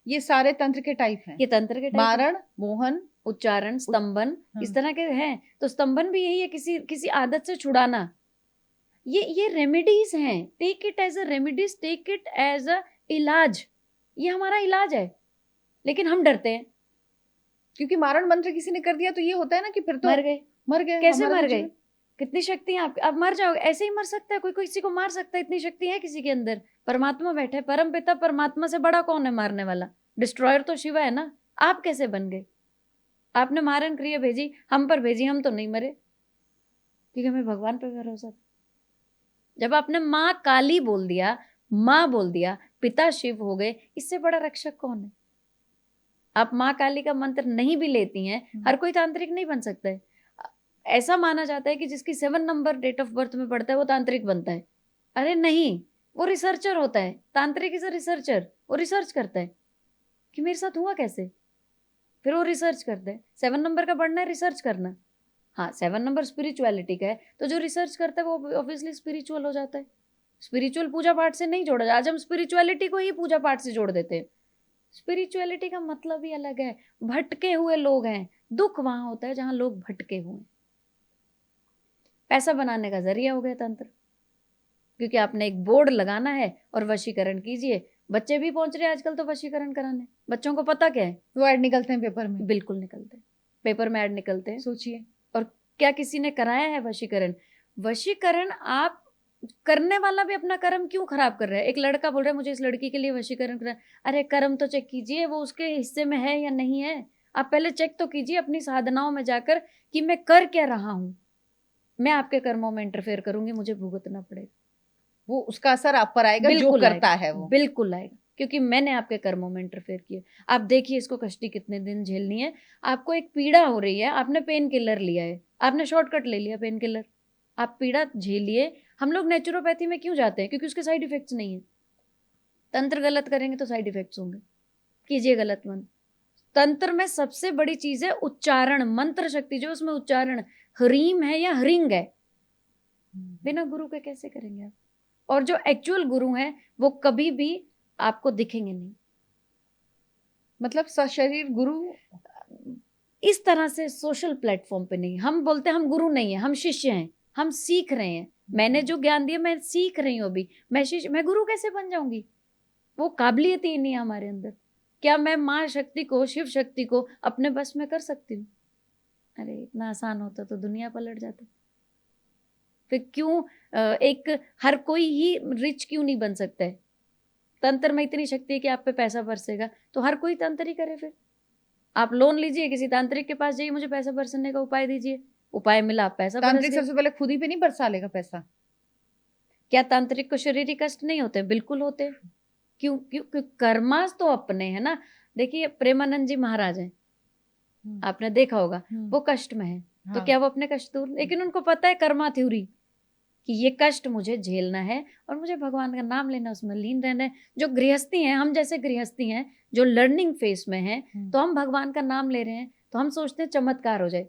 ये सारे तंत्र के टाइप हैं, ये तंत्र के टाइप, मारण, मोहन, उच्चारण, स्तंभन, इस तरह के हैं। तो स्तंभन भी यही है, किसी किसी आदत से छुड़ाना। ये रेमेडीज हैं, take it as a remedies, take it as a इलाज। ये हमारा इलाज है, लेकिन हम डरते हैं। क्योंकि मारण मंत्र किसी ने कर दिया तो ये होता है ना कि फिर तो मर गए। मर गए। कैसे हमारा मर तो गए? जीवन- कितनी शक्ति है आपकी, अब मर जाओगे, ऐसे ही मर सकता है कोई, कोई किसी को मार सकता है, इतनी शक्ति है किसी के अंदर। परमात्मा बैठे, परम पिता परमात्मा से बड़ा कौन है मारने वाला? डिस्ट्रॉयर तो शिवा है ना। आप कैसे बन गए? आपने मारण क्रिया भेजी, हम पर भेजी, हम तो नहीं मरे, क्योंकि हमें भगवान पे भरोसा था। जब आपने माँ काली बोल दिया, माँ बोल दिया, पिता शिव हो गए, इससे बड़ा रक्षक कौन है? आप माँ काली का मंत्र नहीं भी लेती हैं, हर कोई तांत्रिक नहीं बन सकता है। ऐसा माना जाता है कि जिसकी 7 नंबर डेट ऑफ बर्थ में पड़ता है वो तांत्रिक बनता है। अरे नहीं, वो रिसर्चर होता है। तांत्रिक इज अ रिसर्चर, वो रिसर्च करता है कि मेरे साथ हुआ कैसे, फिर वो रिसर्च करता है। 7 नंबर का बढ़ना है रिसर्च करना। हाँ, 7 नंबर स्पिरिचुअलिटी का है, तो जो रिसर्च करता है वो ऑब्वियसली स्पिरिचुअल हो जाता है। स्पिरिचुअल पूजा पाठ से नहीं जोड़ा, आज हम स्पिरिचुअलिटी को ही पूजा पाठ से जोड़ देते हैं। स्पिरिचुअलिटी का मतलब ही अलग है। भटके हुए लोग हैं, दुख वहां होता है जहां लोग भटके हुए हैं। पैसा बनाने का जरिया हो गया तंत्र। क्योंकि आपने एक बोर्ड लगाना है और वशीकरण कीजिए। बच्चे भी पहुंच रहे हैं आजकल तो वशीकरण कराने। बच्चों को पता क्या है, वो ऐड निकलते हैं पेपर में। बिल्कुल निकलते हैं, पेपर में ऐड निकलते हैं। सोचिए, और क्या किसी ने कराया है वशीकरण? वशीकरण आप करने वाला भी अपना कर्म क्यों खराब कर रहा है? एक लड़का बोल रहा है मुझे इस लड़की के लिए वशीकरण करा। अरे कर्म तो चेक कीजिए वो उसके हिस्से में है या नहीं है। आप पहले चेक तो कीजिए अपनी साधनाओं में जाकर कि मैं कर क्या रहा हूं। मैं आपके कर्मों में इंटरफेयर करूंगी, मुझे भुगतना पड़ेगा। वो उसका असर आप पर आएगा जो बिल्कुल करता आएगा, है वो। बिल्कुल आएगा, क्योंकि मैंने आपके कर्मों में इंटरफेयर किया। आप देखिए इसको कष्टी कितने दिन झेलनी है। आपको एक पीड़ा हो रही है, आपने पेन किलर लिया है, आपने शॉर्टकट ले लिया पेन किलर, आप पीड़ा झेलिए। हम लोग नेचुरोपैथी में क्यों जाते हैं? क्योंकि उसके साइड इफेक्ट्स नहीं है। तंत्र गलत करेंगे तो साइड इफेक्ट्स होंगे, कीजिए गलत मंत्र। तंत्र में सबसे बड़ी चीज है उच्चारण, मंत्र शक्ति जो उसमें उच्चारण, ह्रीम है या ह्रिंग है, बिना गुरु के कैसे करेंगे आप? और जो एक्चुअल गुरु हैं वो कभी भी आपको दिखेंगे नहीं। मतलब सशरीर गुरु इस तरह से सोशल प्लेटफॉर्म पे नहीं। हम बोलते हैं हम गुरु नहीं है, हम शिष्य हैं, हम सीख रहे हैं। मैंने जो ज्ञान दिया मैं सीख रही हूँ अभी, मैं शिष्य, मैं गुरु कैसे बन जाऊंगी? वो काबिलियत ही नहीं है हमारे अंदर। क्या मैं माँ शक्ति को, शिव शक्ति को अपने बस में कर सकती हूँ? अरे इतना आसान होता तो दुनिया पलट जाती। फिर क्यों एक हर कोई ही रिच क्यों नहीं बन सकता है? तंत्र में इतनी शक्ति है कि आप पे पैसा बरसेगा, तो हर कोई तंत्र ही करे। फिर आप लोन लीजिए, किसी तांत्रिक के पास जाइए, मुझे पैसा बरसने का उपाय दीजिए, उपाय मिला, आप पैसा बरस तांत्रिक गया। सबसे पहले खुद ही पे नहीं बरसा लेगा पैसा? क्या तांत्रिक को शारीरिक कष्ट नहीं होते? बिल्कुल होते हैं। क्यों? क्यों? कर्मास तो अपने है ना। देखिए प्रेमानंद जी महाराज हैं, आपने देखा होगा, वो कष्ट में है, तो हाँ। क्या वो अपने कष्ट दूर? लेकिन उनको पता है कर्मा थ्योरी कि ये कष्ट मुझे झेलना है और मुझे भगवान का नाम लेना, उसमें लीन रहना है। जो गृहस्थी हैं, हम जैसे गृहस्थी हैं जो लर्निंग फेस में हैं, तो हम भगवान का नाम ले रहे हैं, तो हम सोचते हैं चमत्कार हो जाए।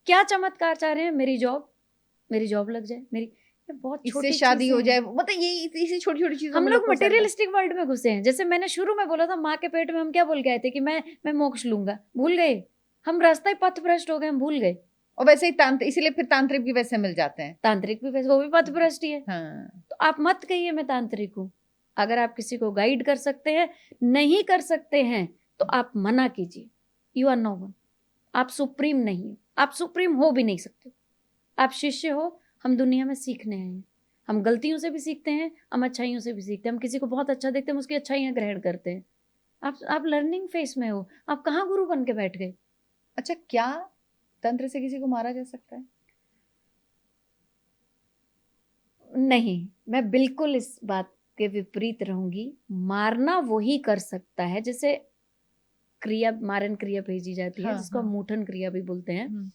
क्या चमत्कार चाह रहे हैं? मेरी जॉब लग जाए, मेरी बहुत छोटी इससे शादी हो चीजें हैं। जाए, मतलब ये इसी छोटी छोटी चीजों हम में लोग को सर मटेरियलिस्टिक वर्ल्ड में घुसे हैं। जैसे मैंने शुरू में बोला था, माँ के पेट में हम क्या बोल के आए थे कि मैं मोक्ष लूंगा, भूल गए। हम रास्ता ही पथ भ्रष्ट हो गए, हम भूल गए। और वैसे ही तांत्रिक, इसीलिए फिर तांत्रिक भी वैसे मिल जाते हैं। तांत्रिक भी वैसे, वो भी पथ भ्रष्ट ही है। हाँ। तो आप मत कहिए मैं तांत्रिक हूँ। अगर आप किसी को गाइड कर सकते हैं, नहीं कर सकते हैं, तो आप मना कीजिए। You are no one. आप सुप्रीम नहीं, आप सुप्रीम हो भी नहीं सकते। आप शिष्य हो। हम दुनिया में सीखने आए हैं। हम गलतियों से भी सीखते हैं, हम अच्छाइयों से भी सीखते हैं। हम किसी को बहुत अच्छा देखते हैं, हम उसकी अच्छाइयाँ ग्रहण करते हैं। आप लर्निंग फेस में हो, आप कहाँ गुरु बन के बैठ गए? अच्छा, क्या तंत्र से किसी को मारा जा सकता है? नहीं, मैं बिल्कुल इस बात के विपरीत रहूंगी। मारना वही कर सकता है, जैसे क्रिया, मारन क्रिया भेजी जाती है, जिसको हम मूठन क्रिया भी बोलते हैं।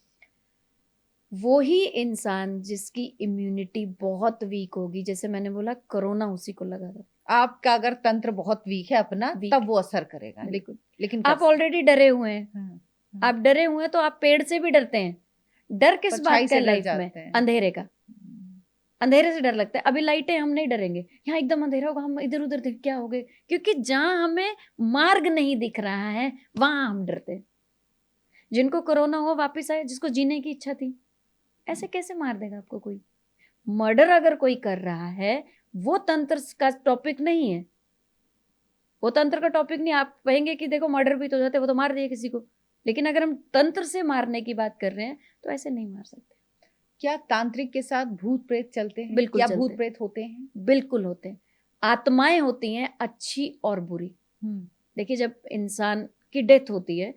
वो ही इंसान जिसकी इम्यूनिटी बहुत वीक होगी, जैसे मैंने बोला कोरोना उसी को लगा था। आपका अगर तंत्र बहुत वीक है अपना, तब वो असर करेगा। बिल्कुल। लेकिन आप ऑलरेडी डरे हुए हैं। आप डरे हुए हैं तो आप पेड़ से भी डरते हैं। डर किस बात का लाइफ में? अंधेरे का। अंधेरे से डर लगता है। अभी लाइटें, हम नहीं डरेंगे, यहाँ एकदम अंधेरा होगा, हम इधर उधर देख क्या हो गए, क्योंकि जहां हमें मार्ग नहीं दिख रहा है वहां हम डरते हैं। जिनको कोरोना हुआ वापस आए, जिसको जीने की इच्छा थी, ऐसे कैसे मार देगा आपको कोई? मर्डर अगर कोई कर रहा है, वो तंत्र का टॉपिक नहीं है। वो तंत्र का टॉपिक नहीं। आप कहेंगे कि देखो मर्डर भी तो हो जाते, वो तो मार दिया किसी को। लेकिन अगर हम तंत्र से मारने की बात कर रहे हैं तो ऐसे नहीं मार सकते। क्या तांत्रिक के साथ भूत प्रेत चलते हैं? बिल्कुल क्या चलते भूत प्रेत होते हैं? बिल्कुल होते हैं। आत्माएं होती हैं अच्छी और बुरी। देखिए जब इंसान की डेथ होती है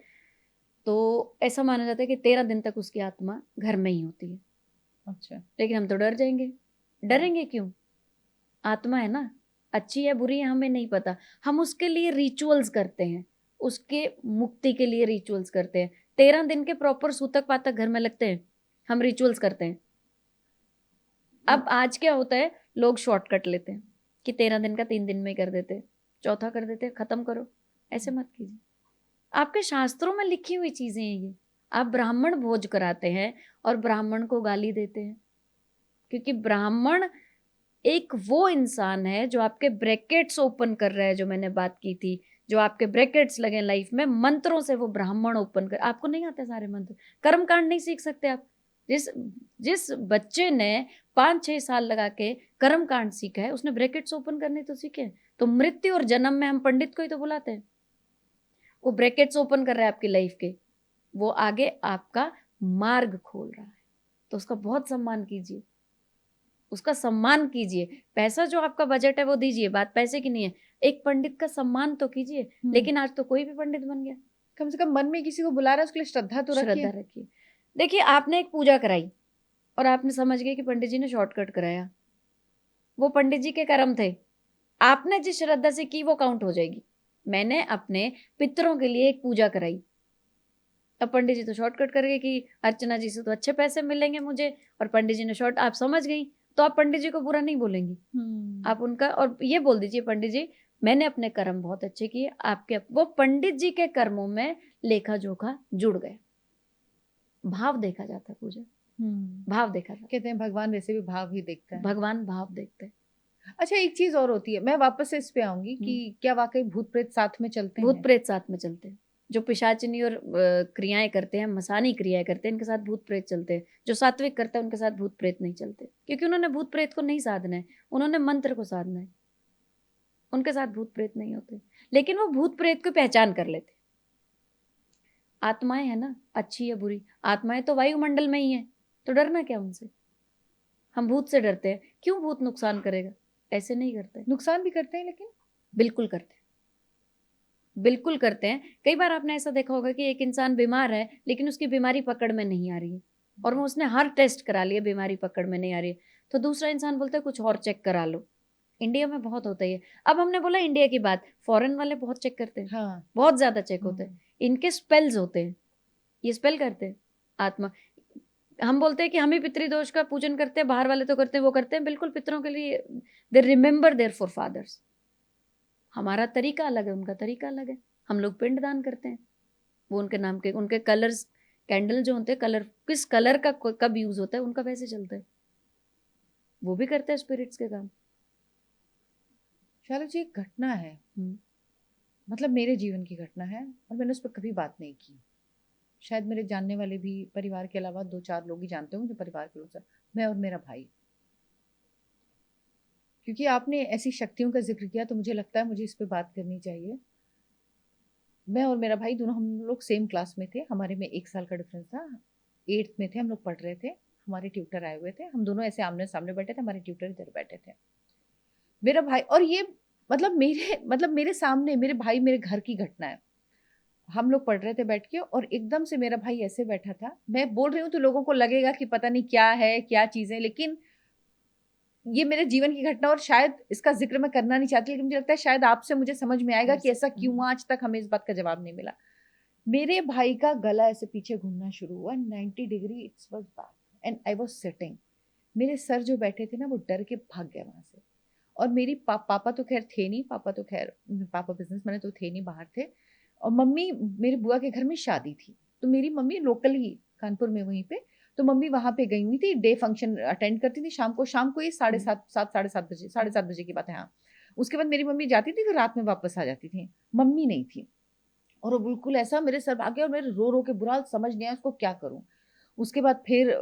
तो ऐसा माना जाता है कि 13 दिन तक उसकी आत्मा घर में ही होती है। अच्छा। लेकिन हम तो डर जाएंगे। डरेंगे क्यों? आत्मा है ना, अच्छी है बुरी है हमें नहीं पता। हम उसके लिए रिचुअल्स करते हैं, उसके मुक्ति के लिए रिचुअल्स करते हैं। 13 दिन के प्रॉपर सूतक पातक घर में लगते हैं, हम रिचुअल्स करते हैं। अब आज क्या होता है, लोग शॉर्टकट लेते हैं कि 13 दिन का 3 दिन में कर देते, चौथा कर देते, खत्म करो। ऐसे मत कीजिए। आपके शास्त्रों में लिखी हुई चीजें हैं ये। आप ब्राह्मण भोज कराते हैं और ब्राह्मण को गाली देते हैं, क्योंकि ब्राह्मण एक वो इंसान है जो आपके ब्रैकेट्स ओपन कर रहा है, जो मैंने बात की थी, जो आपके ब्रैकेट्स लगे लाइफ में, मंत्रों से वो ब्राह्मण ओपन कर। आपको नहीं आते सारे मंत्र, कर्म कांड नहीं सीख सकते आप। जिस बच्चे ने 5-6 साल लगा के कर्म कांड सीखा है, उसने ब्रैकेट्स ओपन करने तो सीखे। तो मृत्यु और जन्म में हम पंडित को ही तो बुलाते हैं। वो ब्रैकेट्स ओपन कर रहा है आपकी लाइफ के, वो आगे आपका मार्ग खोल रहा है, तो उसका बहुत सम्मान कीजिए, उसका सम्मान कीजिए। पैसा जो आपका बजट है वो दीजिए, बात पैसे की नहीं है, एक पंडित का सम्मान तो कीजिए। लेकिन आज तो कोई भी पंडित बन गया। कम से कम मन में किसी को बुला रहा है उसके लिए श्रद्धा तो रखिए। श्रद्धा रखिए। देखिए, आपने एक पूजा कराई और आपने समझ गए कि पंडित जी ने शॉर्टकट कराया, वो पंडित जी के कर्म थे। आपने जिस श्रद्धा से की वो काउंट हो जाएगी। मैंने अपने पितरों के लिए एक पूजा कराई, अब पंडित जी तो शॉर्टकट कर गए कि अर्चना जी से तो अच्छे पैसे मिलेंगे मुझे, और पंडित जी ने शॉर्ट, आप समझ गई, तो आप पंडित जी को बुरा नहीं बोलेंगी। आप उनका और ये बोल दीजिए, पंडित जी मैंने अपने कर्म बहुत अच्छे किए, आपके वो पंडित जी के कर्मों में लेखा जोखा जुड़ गया। भाव देखा जाता है पूजा, भाव देखा जाता। कहते हैं भगवान वैसे भी भाव ही देखता है। भगवान भाव देखते हैं। अच्छा, एक चीज और होती है, मैं वापस से इस पे आऊंगी कि क्या वाकई भूत प्रेत साथ में चलते हैं? भूत प्रेत साथ में चलते हैं। जो पिशाचिनी और क्रियाएं करते हैं, मसानी क्रियाएं करते हैं, इनके साथ भूत प्रेत चलते हैं। जो सात्विक करते हैं उनके साथ भूत प्रेत नहीं चलते, क्योंकि उन्होंने भूत प्रेत को नहीं साधना है, उन्होंने मंत्र को साधना है। उनके साथ भूत प्रेत नहीं होते, लेकिन वो भूत प्रेत को पहचान कर लेते। आत्माएं है ना, अच्छी या बुरी, आत्माएं तो वायुमंडल में ही है, तो डरना क्या उनसे? हम भूत से डरते हैं, क्यों? भूत नुकसान करेगा, ऐसे नहीं करते। नुकसान भी करते हैं, लेकिन बिल्कुल करते हैं, बिल्कुल करते हैं। कई बार आपने ऐसा देखा होगा कि एक इंसान बीमार है लेकिन उसकी बीमारी पकड़ में नहीं आ रही है, और वो उसने हर टेस्ट करा लिया, बीमारी पकड़ में नहीं आ रही है, तो दूसरा इंसान बोलता है कुछ और चेक करा लो। इंडिया में बहुत होता है। अब हमने बोला इंडिया की बात, फॉरेन वाले बहुत चेक करते हैं। हाँ, बहुत ज्यादा चेक होते हैं। इनके स्पेल्स होते हैं, ये स्पेल करते हैं आत्मा। हम बोलते हैं कि हम ही पितृदोष का पूजन करते हैं, बाहर वाले तो करते हैं, वो करते हैं, बिल्कुल पितरों के लिए they remember their forefathers. हमारा तरीका अलग है, उनका तरीका अलग है। हम लोग पिंड दान करते हैं, वो उनके नाम के, उनके कलर्स, कैंडल जो होते हैं, कलर किस कलर का कब यूज होता है उनका वैसे चलता है, वो भी करते हैं स्पिरिट्स के काम। शालू जी, एक घटना है, मतलब मेरे जीवन की घटना है, और मैंने उस पर कभी बात नहीं की। शायद मेरे जानने वाले भी परिवार के अलावा 2-4 लोग ही जानते होंगे, जो परिवार के लोग से, मैं और मेरा भाई। क्योंकि आपने ऐसी शक्तियों का जिक्र किया तो मुझे लगता है मुझे इस पे बात करनी चाहिए। मैं और मेरा भाई दोनों, हम लोग सेम क्लास में थे, हमारे में 1 साल का डिफरेंस था। 8th में थे हम लोग, पढ़ रहे थे, हमारे ट्यूटर आए हुए थे, हम दोनों ऐसे आमने सामने बैठे थे, हमारे ट्यूटर इधर बैठे थे। मेरा भाई, और ये मतलब मेरे सामने मेरे भाई मेरे घर की घटना है। हम लोग पढ़ रहे थे बैठ के, और एकदम से मेरा भाई ऐसे बैठा था, मैं बोल रही हूँ तो लोगों को लगेगा कि पता नहीं क्या है, क्या चीजें, लेकिन ये मेरे जीवन की घटना, और शायद इसका जिक्र मैं करना नहीं चाहती, लेकिन मुझे लगता है शायद आपसे मुझे समझ में आएगा कि ऐसा क्यों आज तक हमें इस बात का जवाब नहीं मिला। मेरे भाई का गला ऐसे पीछे घूमना शुरू हुआ, 90 degree, it's was back and I was sitting. मेरे सर जो बैठे थे ना, वो डर के भाग गए वहां से। और मेरी पापा तो खैर थे नहीं, पापा बिजनेसमैन तो थे नहीं, बाहर थे। और मम्मी, मेरी बुआ के घर में शादी थी, तो मेरी मम्मी लोकल ही कानपुर में वहीं पे, तो मम्मी वहां पे गई हुई थी, डे फंक्शन अटेंड करती थी शाम को ये 7:30 बजे की बात है। हाँ, उसके बाद मेरी मम्मी जाती थी, फिर रात में वापस आ जाती थी, मम्मी नहीं थी। और वो बिल्कुल ऐसा मेरे सर भाग गया, और मेरे रो रो के बुरा हाल, समझ नहीं आया उसको क्या करूं। उसके बाद फिर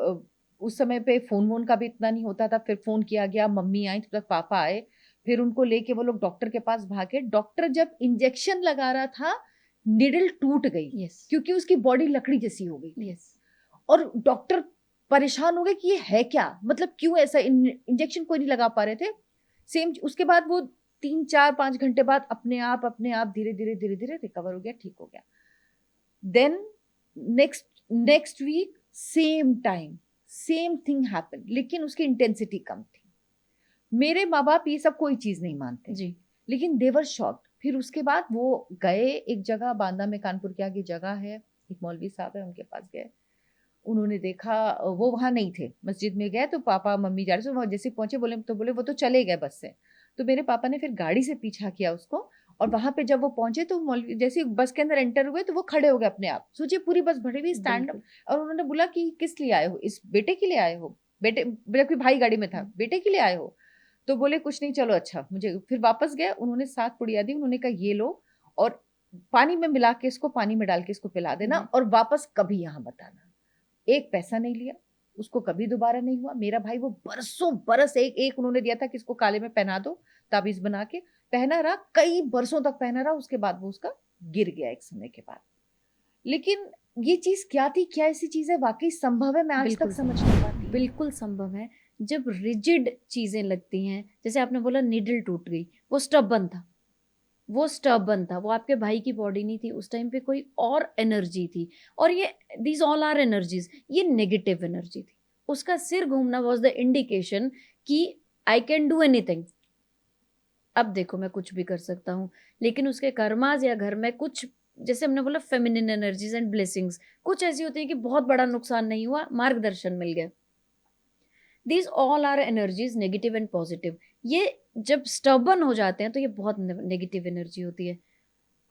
उस समय पे फोन वोन का भी इतना नहीं होता था, फिर फोन किया गया, मम्मी आई, तब तक पापा आए, फिर उनको लेके वो लोग डॉक्टर के पास भागे। डॉक्टर जब इंजेक्शन लगा रहा था, निडल टूट गई, क्योंकि उसकी बॉडी लकड़ी जैसी हो गई। और डॉक्टर परेशान हो गए कि ये है क्या, मतलब क्यों ऐसा, इंजेक्शन कोई नहीं लगा पा रहे थे। सेम उसके बाद वो 3-4-5 घंटे बाद अपने आप धीरे धीरे रिकवर हो गया, ठीक हो गया। Then next week same time same thing happen, लेकिन उसकी इंटेंसिटी कम थी। मेरे माँ बाप ये सब कोई चीज नहीं मानते जी, लेकिन देवर शॉक्ड। फिर उसके बाद वो गए एक जगह, बांदा में, कानपुर के आगे जगह है, एक मौलवी साहब है, उनके पास गए। उन्होंने देखा, वो वहां नहीं थे, मस्जिद में गए, तो पापा मम्मी जा रहे थे, जैसे पहुंचे बोले वो तो चले गए बस से। तो मेरे पापा ने फिर गाड़ी से पीछा किया उसको, और वहां पे जब वो पहुंचे तो मौलवी जैसे बस के अंदर एंटर हुए तो वो खड़े हो गए अपने आप। सोचिए, पूरी बस भरी हुई, स्टैंड अप। और उन्होंने बोला कि किस लिए आए हो, इस बेटे के लिए आए हो? बेटे, जबकि भाई गाड़ी में था, बेटे के लिए आए हो? तो बोले कुछ नहीं, चलो अच्छा। मुझे फिर वापस गए, उन्होंने 7 पुड़िया दी, उन्होंने कहा ये लो, और पानी में मिला के इसको, पानी में डाल के इसको पिला देना, और वापस कभी यहाँ बताना। 1 पैसा नहीं लिया, उसको कभी दोबारा नहीं हुआ। मेरा भाई वो बरसों बरस एक उन्होंने दिया था कि इसको काले में पहना दो, ताबीज बना के पहना रहा, कई बरसों तक पहना रहा, उसके बाद वो उसका गिर गया एक समय के बाद। लेकिन ये चीज क्या थी, क्या ऐसी चीज है वाकई संभव है, मैं आज तक समझ नहीं पाती। बिल्कुल संभव है। जब रिजिड चीजें लगती हैं, जैसे आपने बोला नीडल टूट गई, वो स्टबन था, वो आपके भाई की बॉडी नहीं थी उस टाइम पे, कोई और एनर्जी थी। और ये दीज ऑल आर एनर्जीज, ये नेगेटिव एनर्जी थी। उसका सिर घूमना वॉज द इंडिकेशन कि आई कैन डू एनीथिंग, अब देखो मैं कुछ भी कर सकता हूँ। लेकिन उसके कर्माज या घर में कुछ, जैसे हमने बोला फेमिनिन एनर्जीज एंड ब्लेसिंग्स, कुछ ऐसी होती है कि बहुत बड़ा नुकसान नहीं हुआ, मार्गदर्शन मिल गया। These all are energies negative and positive. ये जब स्टबन हो जाते हैं तो ये बहुत नेगेटिव एनर्जी होती है।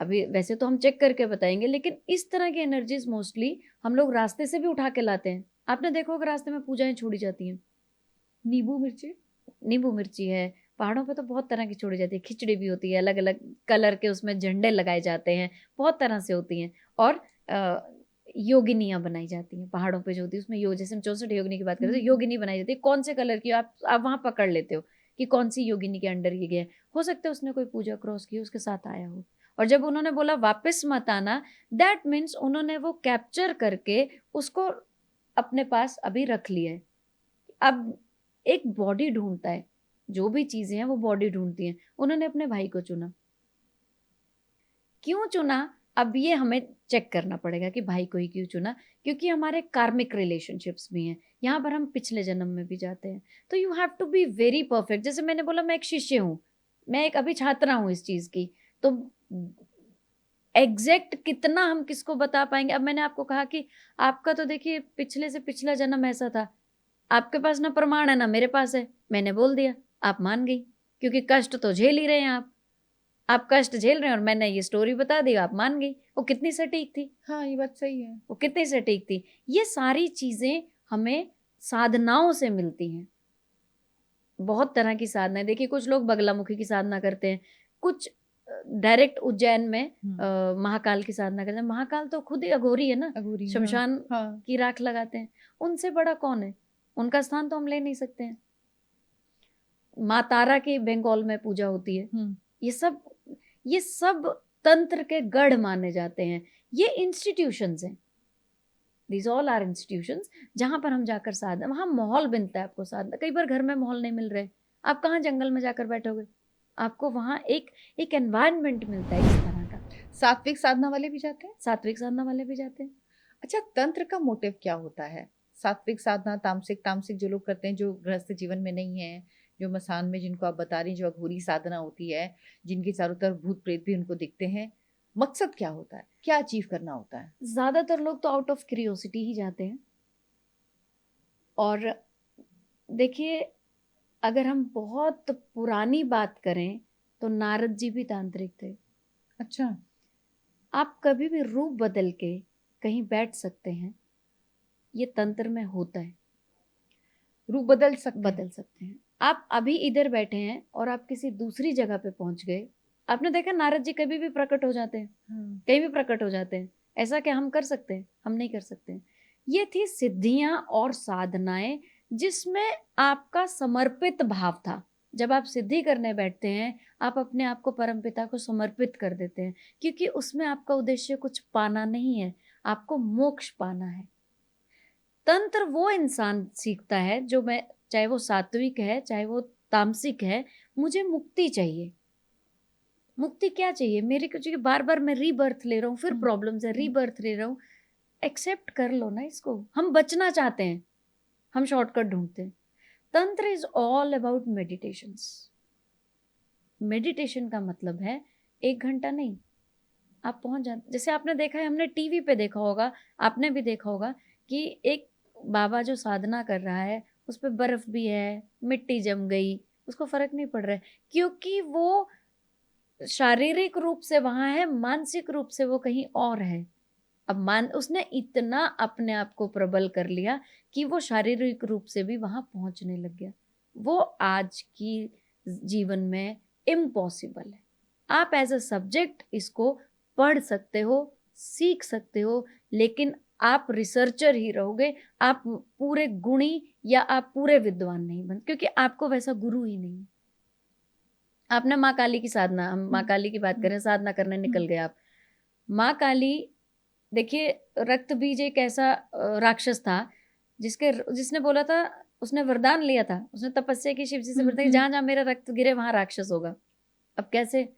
अभी वैसे तो हम चेक करके बताएंगे, लेकिन इस तरह की एनर्जीज मोस्टली हम लोग रास्ते से भी उठा के लाते हैं। आपने देखा होगा रास्ते में पूजाएं छोड़ी जाती हैं, नींबू मिर्ची है, पहाड़ों पे तो बहुत तरह की छोड़ी जाती है, खिचड़ी भी होती है, अलग अलग कलर के उसमें झंडे लगाए जाते हैं, बहुत तरह से होती हैं। और योगिनियाँ बनाई जाती हैं पहाड़ों पे जो होती है, उसमें जैसे हम 64 योगिनी की बात करें तो योगिनी बनाई जाती है। कौन से कलर की आप वहां पकड़ लेते हो कि कौन सी योगिनी के अंडर ये गया, हो सकता है उसने कोई पूजा क्रॉस की उसके साथ आया हो। और जब उन्होंने बोला वापस मत आना, दैट मीन्स उन्होंने वो कैप्चर करके उसको अपने पास अभी रख लिया है। अब एक बॉडी ढूंढता है, जो भी चीजें हैं वो बॉडी ढूंढती हैं। उन्होंने अपने भाई को चुना, क्यों चुना, अब ये हमें चेक करना पड़ेगा कि भाई को ही क्यों चुना। क्योंकि हमारे कार्मिक रिलेशनशिप्स भी हैं, यहाँ पर हम पिछले जन्म में भी जाते हैं। तो you have to be very perfect. जैसे मैंने बोला मैं एक शिष्य हूँ, मैं एक अभी छात्रा हूँ इस चीज की, तो एग्जैक्ट कितना हम किसको बता पाएंगे। अब मैंने आपको कहा कि आपका तो देखिए पिछले से पिछला जन्म ऐसा था, आपके पास ना प्रमाण है ना मेरे पास है, मैंने बोल दिया, आप मान गई, क्योंकि कष्ट तो झेल ही रहे हैं आप कष्ट झेल रहे हैं, और मैंने ये स्टोरी बता दी, आप मान गई। वो कितनी सटीक थी। हाँ, ये बात सही है। वो कितनी सटीक थी। ये सारी चीजें हमें साधनाओं से मिलती हैं। बहुत तरह की साधनाएं, देखिए कुछ लोग बगलामुखी की साधना करते हैं, कुछ डायरेक्ट उज्जैन में महाकाल की साधना करते हैं। महाकाल तो खुद ही अघोरी है ना, शमशान की राख लगाते हैं, उनसे बड़ा कौन है, उनका स्थान तो हम ले नहीं सकते हैं। माँ तारा की बंगाल में पूजा होती है। ये सब तंत्र के गढ़ माने जाते हैं। ये इंस्टीट्यूशंस हैं, दीज ऑल आर इंस्टीट्यूशंस, जहां पर हम जाकर साधना, वहां माहौल बनता है आपको साधना। कई बार घर में माहौल नहीं मिल रहे, आप कहाँ जंगल में जाकर बैठोगे, आपको वहां एक एनवायरनमेंट मिलता है इस तरह का। सात्विक साधना वाले भी जाते हैं, सात्विक साधना वाले भी जाते हैं। अच्छा, तंत्र का मोटिव क्या होता है? सात्विक साधना, तामसिक जो लोग करते हैं, जो गृहस्थ जीवन में नहीं है, जो मसान में जिनको आप बता रही, जो अघोरी साधना होती है, जिनके चारों तरफ भूत प्रेत भी उनको दिखते हैं, मकसद क्या होता है, क्या अचीव करना होता है? ज्यादातर लोग तो आउट ऑफ क्यूरियोसिटी ही जाते हैं। और देखिए अगर हम बहुत पुरानी बात करें तो नारद जी भी तांत्रिक थे। अच्छा, आप कभी भी रूप बदल के कहीं बैठ सकते हैं, ये तंत्र में होता है। रूप बदल सकते हैं। आप अभी इधर बैठे हैं और आप किसी दूसरी जगह पे पहुंच गए। आपने देखा नारद जी कभी भी प्रकट हो जाते हैं, कहीं भी प्रकट हो जाते हैं। ऐसा क्या हम कर सकते हैं? हम नहीं कर सकते। ये थी सिद्धियां और साधनाएं जिसमें आपका समर्पित भाव था। जब आप सिद्धि करने बैठते हैं, आप अपने आप को परमपिता को समर्पित कर देते हैं, क्योंकि उसमें आपका उद्देश्य कुछ पाना नहीं है, आपको मोक्ष पाना है। तंत्र वो इंसान सीखता है जो मैं, चाहे वो सात्विक है चाहे वो तामसिक है, मुझे मुक्ति चाहिए। मुक्ति क्या चाहिए मेरे को? चाहिए बार बार मैं रीबर्थ ले रहा हूँ, फिर प्रॉब्लम से रीबर्थ ले रहा हूँ। एक्सेप्ट कर लो ना इसको। हम बचना चाहते हैं, हम शॉर्टकट ढूंढते हैं। तंत्र is all about meditations. Meditation का मतलब है 1 घंटा नहीं, आप पहुंच जाते। जैसे आपने देखा है, हमने टीवी पे देखा होगा, आपने भी देखा होगा कि एक बाबा जो साधना कर रहा है, उस पर बर्फ भी है, मिट्टी जम गई, उसको फर्क नहीं पड़ रहा है, क्योंकि वो शारीरिक रूप से वहां है, मानसिक रूप से वो कहीं और है। अब उसने इतना अपने आप को प्रबल कर लिया कि वो शारीरिक रूप से भी वहां पहुंचने लग गया। वो आज की जीवन में इम्पॉसिबल है। आप एज अ सब्जेक्ट इसको पढ़ सकते हो, सीख सकते हो, लेकिन आप रिसर्चर ही रहोगे, आप पूरे गुणी या आप पूरे विद्वान नहीं बन, क्योंकि आपको वैसा गुरु ही नहीं। आपने माँ काली की साधना, हम माँ काली की बात करें, साधना करने निकल गए आप। माँ काली, देखिए रक्त बीज एक ऐसा राक्षस था जिसने बोला था, उसने वरदान लिया था, उसने तपस्या की शिव जी से, बोलता कि जहां जहां मेरा रक्त गिरे वहां राक्षस होगा। अब कैसे,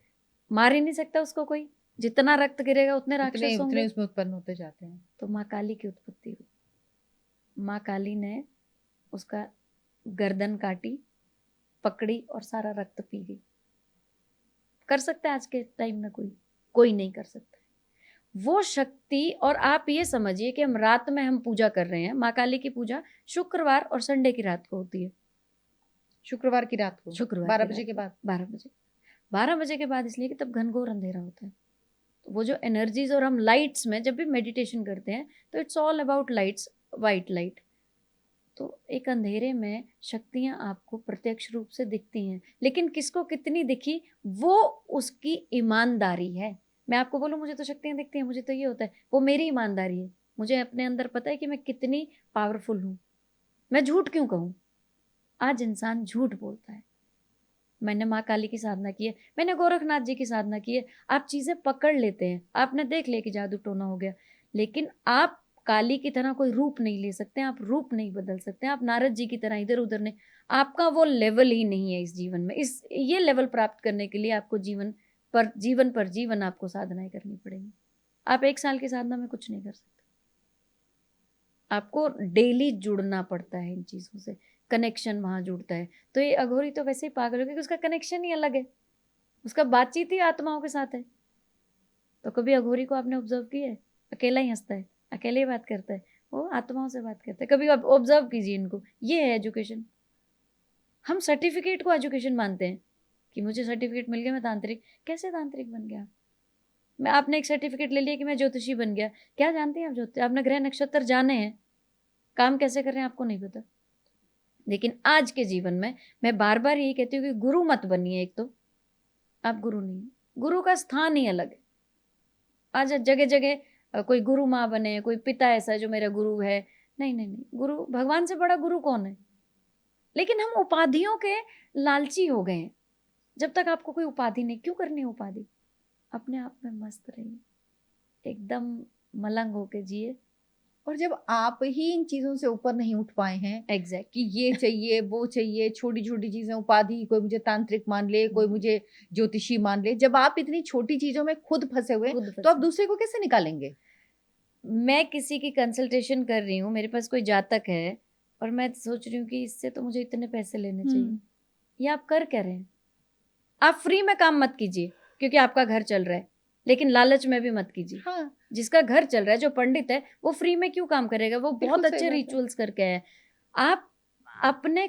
मार ही नहीं सकता उसको कोई, जितना रक्त गिरेगा उतने राक्षस होंगे, उतने उसमें उत्पन्न होते जाते हैं। तो माँ काली की उत्पत्ति हुई। माँ काली ने उसका गर्दन काटी, पकड़ी और सारा रक्त पी गई। कर सकता है आज के टाइम में कोई नहीं कर सकता वो शक्ति। और आप ये समझिए कि हम रात में हम पूजा कर रहे हैं, माँ काली की पूजा शुक्रवार और संडे की रात को होती है। शुक्रवार की रात को, शुक्रवार 12 बजे के बाद। 12 बजे के बाद, इसलिए कि तब घनघोर अंधेरा होता है। तो वो जो एनर्जीज, और हम लाइट्स में जब भी मेडिटेशन करते हैं तो it's all about lights, white light. तो एक अंधेरे में शक्तियां आपको प्रत्यक्ष रूप से दिखती हैं, लेकिन किसको कितनी दिखी वो उसकी ईमानदारी है। मैं आपको बोलूं मुझे तो शक्तियां दिखती हैं, मुझे तो ये होता है, वो मेरी ईमानदारी है। मुझे अपने अंदर पता है कि मैं कितनी पावरफुल हूं। मैं झूठ क्यों कहूं? आज इंसान झूठ बोलता है। मैंने माँ काली की साधना की है, मैंने गोरखनाथ जी की साधना की है। आप चीजें पकड़ लेते हैं, आपने देख लिया कि जादू टोना हो गया, लेकिन आप काली की तरह कोई रूप नहीं ले सकते, आप रूप नहीं बदल सकते, आप नारद जी की तरह इधर उधर नहीं। आपका वो लेवल ही नहीं है इस जीवन में। इस ये लेवल प्राप्त करने के लिए आपको जीवन पर जीवन आपको साधनाएं करनी पड़ेगी। आप 1 साल की साधना में कुछ नहीं कर सकते। आपको डेली जुड़ना पड़ता है इन चीजों से, कनेक्शन वहां जुड़ता है। तो ये अघोरी तो वैसे ही पागल हो, क्योंकि उसका कनेक्शन ही अलग है, उसका बातचीत ही आत्माओं के साथ है। तो कभी अघोरी को आपने ऑब्जर्व किया है? अकेला ही हंसता है, अकेले ही बात करता है, वो आत्माओं से बात करता है। कभी आप ऑब्जर्व कीजिए इनको। ये है एजुकेशन। हम सर्टिफिकेट को एजुकेशन मानते हैं कि मुझे सर्टिफिकेट मिल गया, मैं तांत्रिक। कैसे तांत्रिक बन गया? मैं आपने एक सर्टिफिकेट ले लिया कि मैं ज्योतिषी बन गया। क्या जानते हैं आप ज्योतिष? आपने ग्रह नक्षत्र जाने हैं, काम कैसे कर रहे हैं आपको नहीं पता। लेकिन आज के जीवन में मैं बार बार यही कहती हूँ कि गुरु मत बनिए। एक तो आप गुरु नहीं, गुरु का स्थान ही अलग है। आज जगह जगह कोई गुरु माँ बने, कोई पिता ऐसा है जो मेरा गुरु है। नहीं नहीं नहीं, गुरु, भगवान से बड़ा गुरु कौन है? लेकिन हम उपाधियों के लालची हो गए हैं। जब तक आपको कोई उपाधि नहीं, क्यों करनी है उपाधि? अपने आप में मस्त रहिए, एकदम मलंग होके जिए। और जब आप ही इन चीजों से ऊपर नहीं उठ पाए हैं, एग्जैक्ट कि ये चाहिए वो चाहिए, छोटी छोटी चीजें, उपाधि, कोई मुझे तांत्रिक मान ले, कोई मुझे ज्योतिषी मान ले, जब आप इतनी छोटी चीजों में खुद फंसे हुए, तो आप दूसरे को कैसे निकालेंगे? मैं किसी की कंसल्टेशन कर रही हूँ, मेरे पास कोई जातक है, और मैं सोच रही हूँ कि इससे तो मुझे इतने पैसे लेने चाहिए। ये आप कर क्या रहे हैं? आप फ्री में काम मत कीजिए क्योंकि आपका घर चल रहा है, लेकिन लालच में भी मत कीजिए। हाँ, जिसका घर चल रहा है, जो पंडित है, वो फ्री में क्यों काम करेगा? वो बहुत अच्छे रिचुअल्स करके है। आप अपने,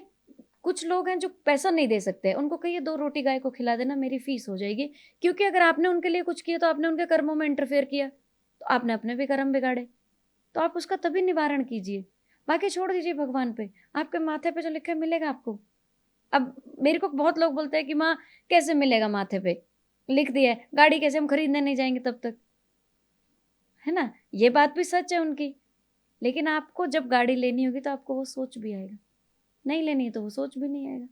कुछ लोग हैं जो पैसा नहीं दे सकते, उनको कहिए 2 रोटी गाय को खिला देना, मेरी फीस हो जाएगी। क्योंकि अगर आपने उनके लिए कुछ किया तो आपने उनके कर्मों में इंटरफेयर किया, तो आपने अपने भी कर्म बिगाड़े। तो आप उसका तभी निवारण कीजिए, बाकी छोड़ दीजिए भगवान पे। आपके माथे पे जो लिखा है मिलेगा आपको। अब मेरे को बहुत लोग बोलते हैं कि माँ कैसे मिलेगा, माथे पे लिख दिया है, गाड़ी कैसे हम खरीदने नहीं जाएंगे तब तक, है ना? ये बात भी सच है उनकी। लेकिन आपको जब गाड़ी लेनी होगी तो आपको वो सोच भी आएगा, नहीं लेनी है तो वो सोच भी नहीं आएगा।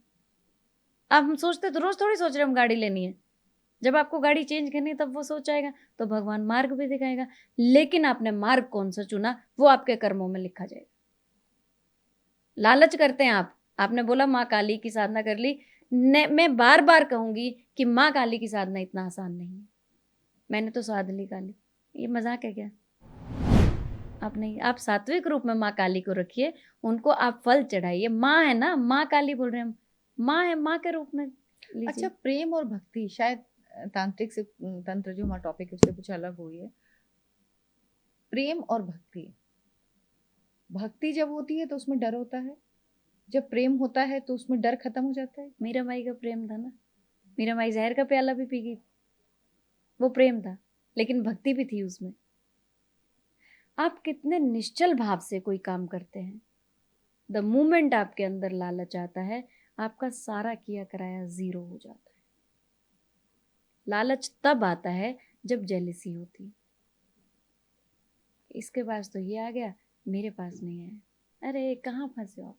आप हम सोचते तो रोज थोड़ी सोच रहे हम गाड़ी लेनी है। जब आपको गाड़ी चेंज करनी है तब वो सोच आएगा, तो भगवान मार्ग भी दिखाएगा। लेकिन आपने मार्ग कौन सा चुना वो आपके कर्मों में लिखा जाएगा। लालच करते हैं आप। आपने बोला माँ काली की साधना कर ली, मैं बार बार कहूंगी कि माँ काली की साधना इतना आसान नहीं है। मैंने तो साध ली काली, ये मजाक है क्या? आप नहीं, आप सात्विक रूप में माँ काली को रखिए, उनको आप फल चढ़ाइए। माँ है ना, माँ काली बोल रहे हैं हम, माँ है, माँ के रूप में लीजिए। अच्छा, प्रेम और भक्ति, शायद तांत्रिक से, तंत्र जो हमारा टॉपिक है उससे कुछ अलग हुई है। प्रेम और भक्ति, भक्ति जब होती है तो उसमें डर होता है, जब प्रेम होता है तो उसमें डर खत्म हो जाता है। मीरा माई का प्रेम था ना, मीरा माई जहर का प्याला भी पी गई, वो प्रेम था, लेकिन भक्ति भी थी उसमें। आप कितने निश्चल भाव से कोई काम करते हैं, द मोमेंट आपके अंदर लालच आता है, आपका सारा किया कराया जीरो हो जाता है। लालच तब आता है जब जेलिसी होती है। इसके पास तो ये आ गया, मेरे पास नहीं आया। अरे कहाँ फंसे हो आप?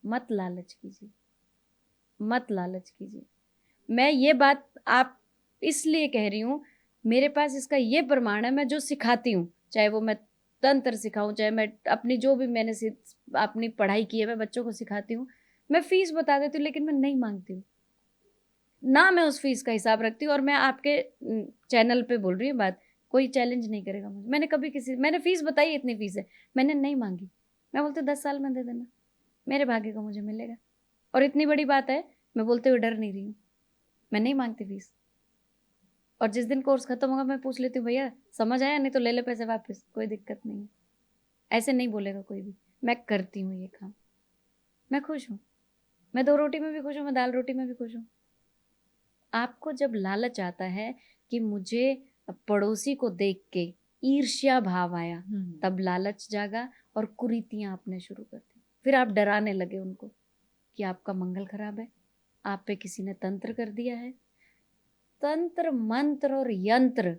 मत लालच कीजिए, मत लालच कीजिए। मैं ये बात आप इसलिए कह रही हूँ, मेरे पास इसका ये प्रमाण है। मैं जो सिखाती हूँ, चाहे वो मैं तंत्र सिखाऊं, चाहे मैं अपनी जो भी मैंने अपनी पढ़ाई की है, मैं बच्चों को सिखाती हूँ, मैं फीस बता देती हूँ, लेकिन मैं नहीं मांगती हूँ ना, मैं उस फीस का हिसाब रखती हूँ। और मैं आपके चैनल पे बोल रही हूँ बात, कोई चैलेंज नहीं करेगा मुझे। मैंने कभी मैंने फीस बताई, इतनी फीस है, मैंने नहीं मांगी। मैं बोलती 10 साल में दे देना, मेरे भाग्य को मुझे मिलेगा। और इतनी बड़ी बात है, मैं बोलते हुए डर नहीं रही हूँ, मैं नहीं मांगती फीस। और जिस दिन कोर्स खत्म होगा मैं पूछ लेती हूँ, भैया समझ आया? नहीं तो ले ले पैसे वापस, कोई दिक्कत नहीं है। ऐसे नहीं बोलेगा कोई भी। मैं करती हूँ ये काम, मैं खुश हूँ। मैं 2 रोटी में भी खुश हूँ, मैं दाल रोटी में भी खुश हूँ। आपको जब लालच आता है कि मुझे पड़ोसी को देख के ईर्ष्या भाव आया, तब लालच जागा और कुरीतियां आपने शुरू कर दी। फिर आप डराने लगे उनको कि आपका मंगल खराब है, आप पे किसी ने तंत्र कर दिया है। तंत्र मंत्र और यंत्र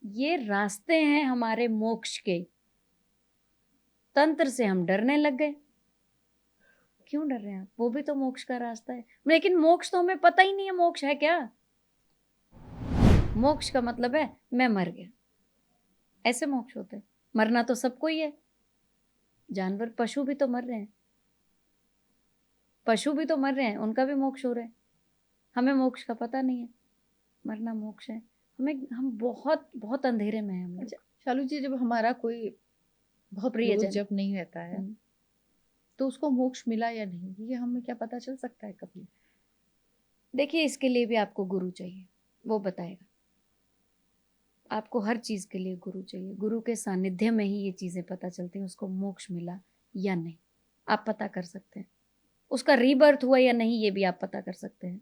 ये रास्ते हैं हमारे मोक्ष के। तंत्र से हम डरने लग गए। क्यों डर रहे हैं आप? वो भी तो मोक्ष का रास्ता है। लेकिन मोक्ष तो हमें पता ही नहीं है मोक्ष है क्या। मोक्ष का मतलब है मैं मर गया, ऐसे मोक्ष होता है। मरना तो सबको ही है। जानवर, पशु भी तो मर रहे हैं, पशु भी तो मर रहे हैं, उनका भी मोक्ष हो रहा है। हमें मोक्ष का पता नहीं है, मरना मोक्ष है। हम बहुत बहुत अंधेरे में हैं हम लोग। अच्छा शालू जी, जब हमारा कोई बहुत प्रियजन क्लोज जब नहीं रहता है तो उसको मोक्ष मिला या नहीं, ये हमें क्या पता चल सकता है कभी? देखिए, इसके लिए भी आपको गुरु चाहिए, वो बताएगा। आपको हर चीज के लिए गुरु चाहिए। गुरु के सानिध्य में ही ये चीजें पता चलती हैं, उसको मोक्ष मिला या नहीं आप पता कर सकते हैं। उसका रीबर्थ हुआ या नहीं ये भी आप पता कर सकते हैं।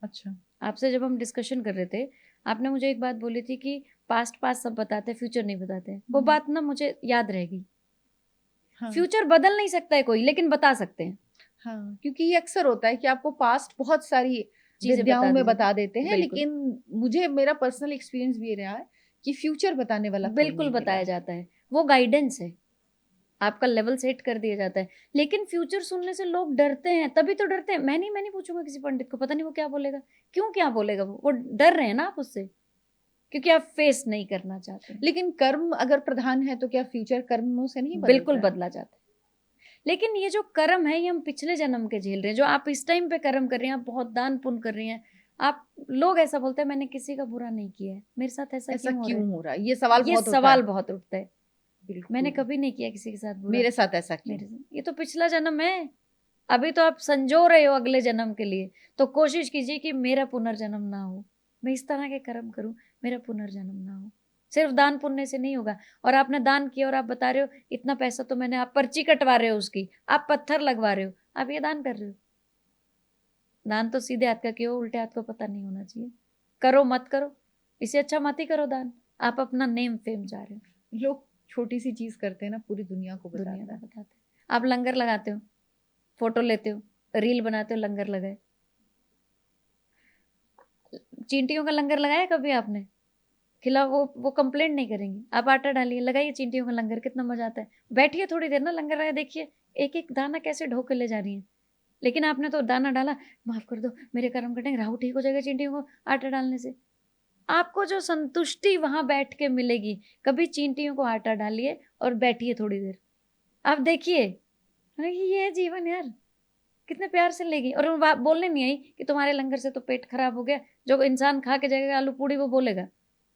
अच्छा, आपसे जब हम डिस्कशन कर रहे थे, आपने मुझे एक बात बोली थी कि पास्ट पास्ट सब बताते हैं, फ्यूचर नहीं बताते। वो बात ना मुझे याद रहेगी। हाँ फ्यूचर बदल नहीं सकता है कोई, लेकिन बता सकते हैं। हाँ, क्योंकि ये अक्सर होता है कि आपको पास्ट बहुत सारी चीजें विद्याओं में बता देते हैं, बिल्कुल लेकिन मुझे मेरा पर्सनल एक्सपीरियंस भी ये रहा है कि फ्यूचर बताने वाला कोई बिल्कुल नहीं मिला बताया है। जाता है। वो गाइडेंस है, आपका लेवल सेट कर दिया जाता है। लेकिन फ्यूचर सुनने से लोग डरते हैं, तभी तो डरते हैं। मैं नहीं पूछूंगा किसी पंडित को, पता नहीं वो क्या बोलेगा। क्यों क्या बोलेगा? वो डर रहे हैं ना आप उससे, क्योंकि आप फेस नहीं करना चाहते। लेकिन कर्म अगर प्रधान है तो क्या फ्यूचर कर्मों से नहीं बिल्कुल बदलता है? बदला जाता है। लेकिन ये जो कर्म है, ये हम पिछले जन्म के झेल रहे हैं। जो आप इस टाइम पे कर्म कर रही हैं, आप बहुत दान पुण्य कर रही हैं, आप लोग ऐसा बोलते हैं मैंने किसी का बुरा नहीं किया है, मेरे साथ ऐसा क्यों हो रहा है? ये सवाल ये बहुत होता सवाल है। बहुत उठता है। बिल्कुल, मैंने कभी नहीं किया किसी के साथ बुरा। मेरे साथ ऐसा क्यों? ये तो पिछला जन्म है, अभी तो आप संजो रहे हो अगले जन्म के लिए। तो कोशिश कीजिए कि मेरा पुनर्जन्म ना हो, मैं इस तरह के कर्म करूं, मेरा पुनर्जन्म ना हो। सिर्फ दान पुण्य से नहीं होगा। और आपने दान किया और आप बता रहे हो इतना पैसा तो मैंने, आप पर्ची कटवा रहे हो उसकी, आप पत्थर लगवा रहे हो, आप ये दान कर रहे हो। दान तो सीधे हाथ का किया, उल्टे हाथ को पता नहीं होना चाहिए। करो मत करो, इससे अच्छा मत ही करो दान। आप अपना नेम फेम जा रहे हो। लोग छोटी सी चीज करते हैं ना, पूरी दुनिया को दुनिया बताता को है। बताते हैं। आप लंगर लगाते हो, फोटो लेते हो, रील बनाते हो, लंगर लगाए। चींटियों का लंगर लगाया कभी आपने? खिलाओ, वो कंप्लेंट नहीं करेंगे। आप आटा डालिए, लगाइए चींटियों का लंगर, कितना मजा आता है। बैठिए थोड़ी देर ना, लंगर लगाए, देखिए एक एक दाना कैसे ढो के ले जा रही है। लेकिन आपने तो दाना डाला, माफ कर दो मेरे कर्म कटेंगे, राहु ठीक हो जाएगा चींटियों को आटा डालने से। आपको जो संतुष्टि वहां बैठ के मिलेगी, कभी चींटियों को आटा डालिए और बैठिए थोड़ी देर, आप देखिए। ये जीवन यार कितने प्यार से लेगी। और वो बात बोलने नहीं आई कि तुम्हारे लंगर से तो पेट खराब हो गया। जो इंसान खा के जाएगा आलू पूड़ी, वो बोलेगा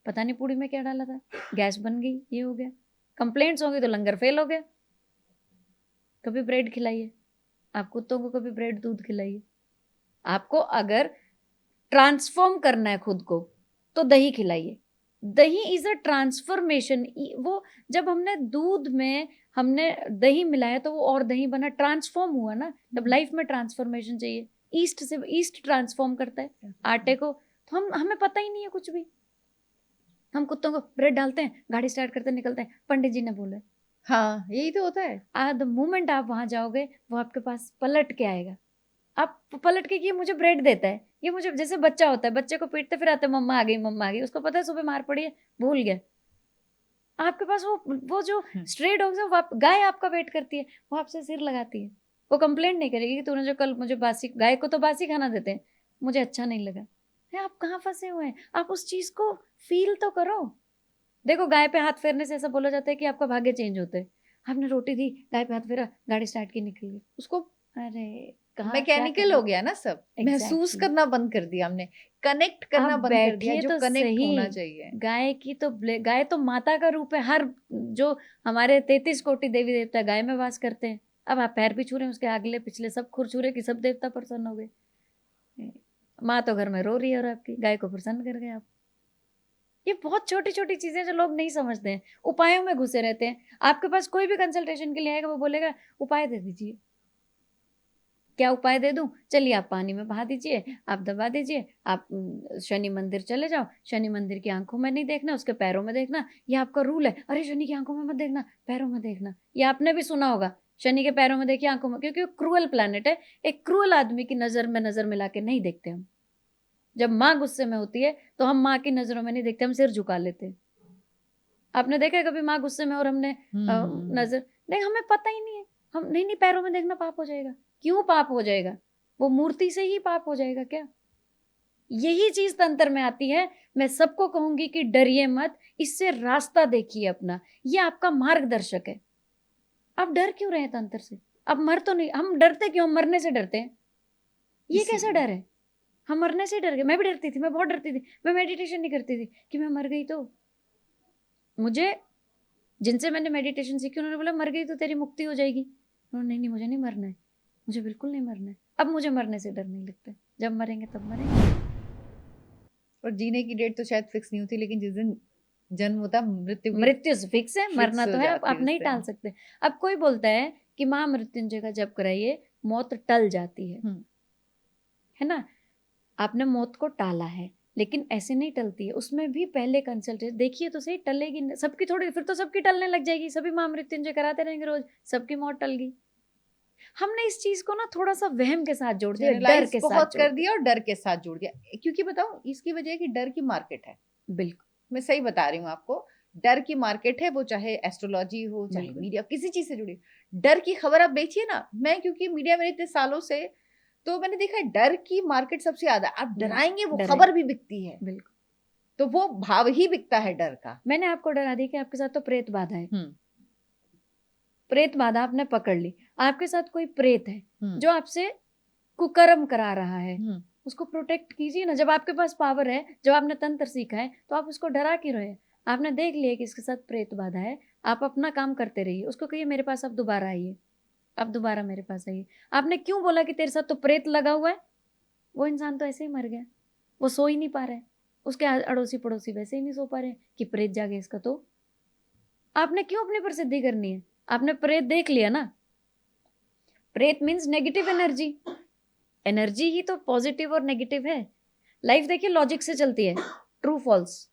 पता नहीं पूड़ी में क्या डाला था, गैस बन गई, ये हो गया। कंप्लेंट्स होंगी तो लंगर फेल हो गया। कभी ब्रेड खिलाइए, आप कुत्तों को कभी ब्रेड दूध खिलाइए। आपको अगर ट्रांसफॉर्म करना है खुद को तो दही खिलाइए। दही इज अ ट्रांसफॉर्मेशन। वो जब हमने दूध में हमने दही मिलाया तो वो और दही बना, ट्रांसफॉर्म हुआ ना। जब लाइफ में ट्रांसफॉर्मेशन चाहिए, ईस्ट से ईस्ट ट्रांसफॉर्म करता है आटे को। तो हमें पता ही नहीं है कुछ भी। हम कुत्तों को ब्रेड डालते हैं, गाड़ी स्टार्ट करते निकलते हैं, पंडित जी ने बोले। हाँ, यही तो होता है। द मोमेंट आप वहां जाओगे, वो आपके पास पलट के आएगा। आप पलट के कि ये मुझे ब्रेड देता है, ये मुझे, जैसे बच्चा होता है, बच्चे को पीटते फिर आते, मम्मा आ गई, मम्मा आ गई। उसको पता है सुबह मार पड़ी है, भूल गया। आपके पास वो जो स्ट्रे डॉग्स है, गाय आपका वेट करती है, वो आपसे सिर लगाती है, वो कंप्लेंट नहीं करेगी कि तूने जो कल मुझे बासी, गाय को तो बासी खाना देते हैं, मुझे अच्छा नहीं लगा है। आप कहाँ फंसे हुए हैं? आप उस चीज को फील तो करो। देखो, गाय पे हाथ फेरने से ऐसा बोला जाता है कि आपका भाग्य चेंज होता है। आपने रोटी दी, गाय पे हाथ फेरा, गाड़ी स्टार्ट की, निकल गई, उसको अरे कहाँ मैकेनिकल हो गया ना सब। महसूस करना बंद कर दिया हमने, कनेक्ट करना बंद कर दिया, जो तो कनेक्ट होना चाहिए। गाय तो माता का रूप है। हर जो हमारे 33 कोटि देवी देवता गाय में वास करते हैं। अब आप पैर भी छू रहे हैं उसके, अगले पिछले सब खुर छू रहे कि सब देवता प्रसन्न हो गए। माँ तो घर में रो रही है और आपकी गाय को प्रसन्न कर गए आप। ये बहुत छोटी छोटी चीजें जो लोग नहीं समझते हैं, उपायों में घुसे रहते हैं। आपके पास कोई भी कंसल्टेशन के लिए आएगा, वो बोलेगा उपाय दे दीजिए। क्या उपाय दे दूं? चलिए आप पानी में बहा दीजिए, आप दबा दीजिए, आप शनि मंदिर चले जाओ, शनि मंदिर की आंखों में नहीं देखना, उसके पैरों में देखना, ये आपका रूल है। अरे शनि की आंखों में मत देखना, पैरों में देखना। ये आपने भी सुना होगा, शनि के पैरों में देखिए, आंखों में, क्योंकि वो क्रूअल प्लैनेट है। एक क्रूअल आदमी की नजर में नजर मिला के नहीं देखते हम। जब माँ गुस्से में होती है तो हम माँ की नजरों में नहीं देखते, हम सिर झुका लेते हैं। आपने देखा है कभी माँ गुस्से में और हमने नजर नहीं, हमें पता ही नहीं है। हम नहीं पैरों में देखना पाप हो जाएगा। क्यों पाप हो जाएगा? वो मूर्ति से ही पाप हो जाएगा क्या? यही चीज तंत्र में आती है। मैं सबको कहूंगी कि डरिए मत, इससे रास्ता देखिए अपना, ये आपका मार्गदर्शक है। आप डर क्यों रहे हैं तंत्र से? अब मर तो नहीं, हम डरते क्यों? हम मरने से डरते हैं। ये कैसा डर है? हम मरने से डर गए। मैं भी डरती थी, मैं बहुत डरती थी। मैं मेडिटेशन नहीं करती थी कि मैं मर गई तो। मुझे जिनसे मैंने मेडिटेशन सीखी उन्होंने बोला मर गई तो तेरी मुक्ति हो जाएगी। नहीं, मुझे नहीं मरना है, मुझे बिल्कुल नहीं मरना है। अब मुझे मरने से डर नहीं लगता। जब मरेंगे तब मरेंगे। और जीने की डेट तो शायद फिक्स नहीं होती, लेकिन जिस दिन जन्म होता मृत्यु फिक्स है, मरना तो है, आप नहीं टाल सकते। अब कोई बोलता है कि महामृत्युंजय का जप कराइए, मौत टल जाती है ना। आपने मौत को टाला है, लेकिन ऐसे नहीं टलती है, उसमें भी पहले कंसल्टेशन देखिए तो सही। टलेगी सबकी थोड़ी, फिर तो सबकी टलने लग जाएगी, सभी महामृत्युंजय कराते रहेंगे रोज, सबकी मौत टल गई। हमने इस चीज को ना थोड़ा सा वहम के साथ जोड़ दिया, डर के साथ बहुत कर दिया और डर के साथ जोड़ दिया। क्योंकि बताऊं इसकी वजह है कि डर की मार्केट है। बिल्कुल, मैं सही बता रही हूँ आपको, डर की मार्केट है। वो चाहे एस्ट्रोलॉजी हो, चाहे मीडिया, किसी चीज से जुड़ी डर की खबर आप बेचिए ना। मैं क्योंकि मीडिया में इतने सालों से, तो मैंने देखा है डर की मार्केट सबसे ज्यादा। आप डराएंगे, वो खबर भी बिकती है। बिल्कुल, तो वो भाव ही बिकता है डर का। मैंने आपको डरा दी कि आपके साथ तो प्रेत बाधा है। प्रेत बाधा आपने पकड़ ली, आपके साथ कोई प्रेत है जो आपसे कुकर्म करा रहा है, उसको प्रोटेक्ट कीजिए ना। जब आपके पास पावर है, जब आपने तंत्र सीखा है, तो आप उसको डरा क्यों रहे? आपने देख लिया कि इसके साथ प्रेत बाधा है, आप अपना काम करते रहिए। उसको कहिए मेरे पास अब दोबारा आइए, अब दोबारा मेरे पास आइए। आपने क्यों बोला कि तेरे साथ तो प्रेत लगा हुआ है? वो इंसान तो ऐसे ही मर गया, वो सो ही नहीं पा रहा है, उसके अड़ोसी पड़ोसी वैसे ही नहीं सो पा रहे कि प्रेत जागे इसका। तो आपने क्यों अपनी प्रसिद्धि करनी है? आपने प्रेत देख लिया ना। प्रेत मीन्स नेगेटिव एनर्जी। एनर्जी ही तो पॉजिटिव और नेगेटिव है। लाइफ देखिए लॉजिक से चलती है, ट्रू फॉल्स।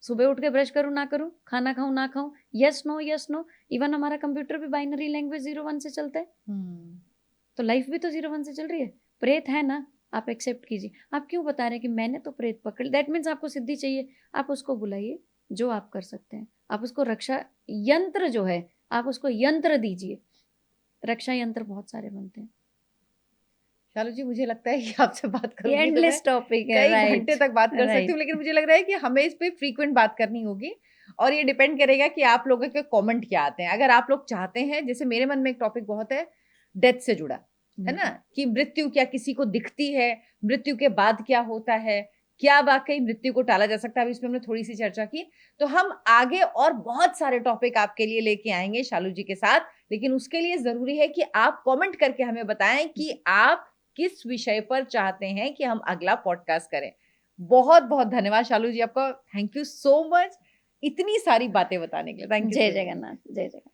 सुबह उठ के ब्रश करूं ना करूं, खाना खाऊं ना खाऊं, yes no yes no. Even हमारा कंप्यूटर भी बाइनरी लैंग्वेज 0-1 से चलता है। तो लाइफ भी तो 0-1 से चल रही है। प्रेत है ना, आप एक्सेप्ट कीजिए। आप क्यों बता रहे हैं कि मैंने तो प्रेत पकड़, दैट मीन्स आपको सिद्धि चाहिए। आप उसको बुलाइए, जो आप कर सकते हैं। आप उसको रक्षा यंत्र जो है, आप उसको यंत्र दीजिए। रक्षा यंत्र बहुत सारे बनते हैं। शालू जी, मुझे लगता है कि आपसे बात करूंगी एंडलेस टॉपिक है, कई घंटे तक बात कर सकती हूँ, लेकिन मुझे लग रहा है कि हमें इस पे फ्रीक्वेंट बात करनी होगी। और ये डिपेंड करेगा कि आप लोगों के कमेंट क्या आते हैं। अगर आप लोग चाहते हैं, जैसे मेरे मन में एक टॉपिक बहुत है डेथ से जुड़ा, है ना, कि मृत्यु क्या किसी को दिखती है, मृत्यु के बाद क्या होता है, क्या वाकई मृत्यु को टाला जा सकता है। इसमें हमने थोड़ी सी चर्चा की। तो हम आगे और बहुत सारे टॉपिक आपके लिए लेके आएंगे शालू जी के साथ। लेकिन उसके लिए जरूरी है कि आप कमेंट करके हमें बताएं कि आप किस विषय पर चाहते हैं कि हम अगला पॉडकास्ट करें। बहुत बहुत धन्यवाद शालू जी आपका। थैंक यू सो मच इतनी सारी बातें बताने के लिए। Thank you. जय जगन्नाथ, जय जगन्नाथ।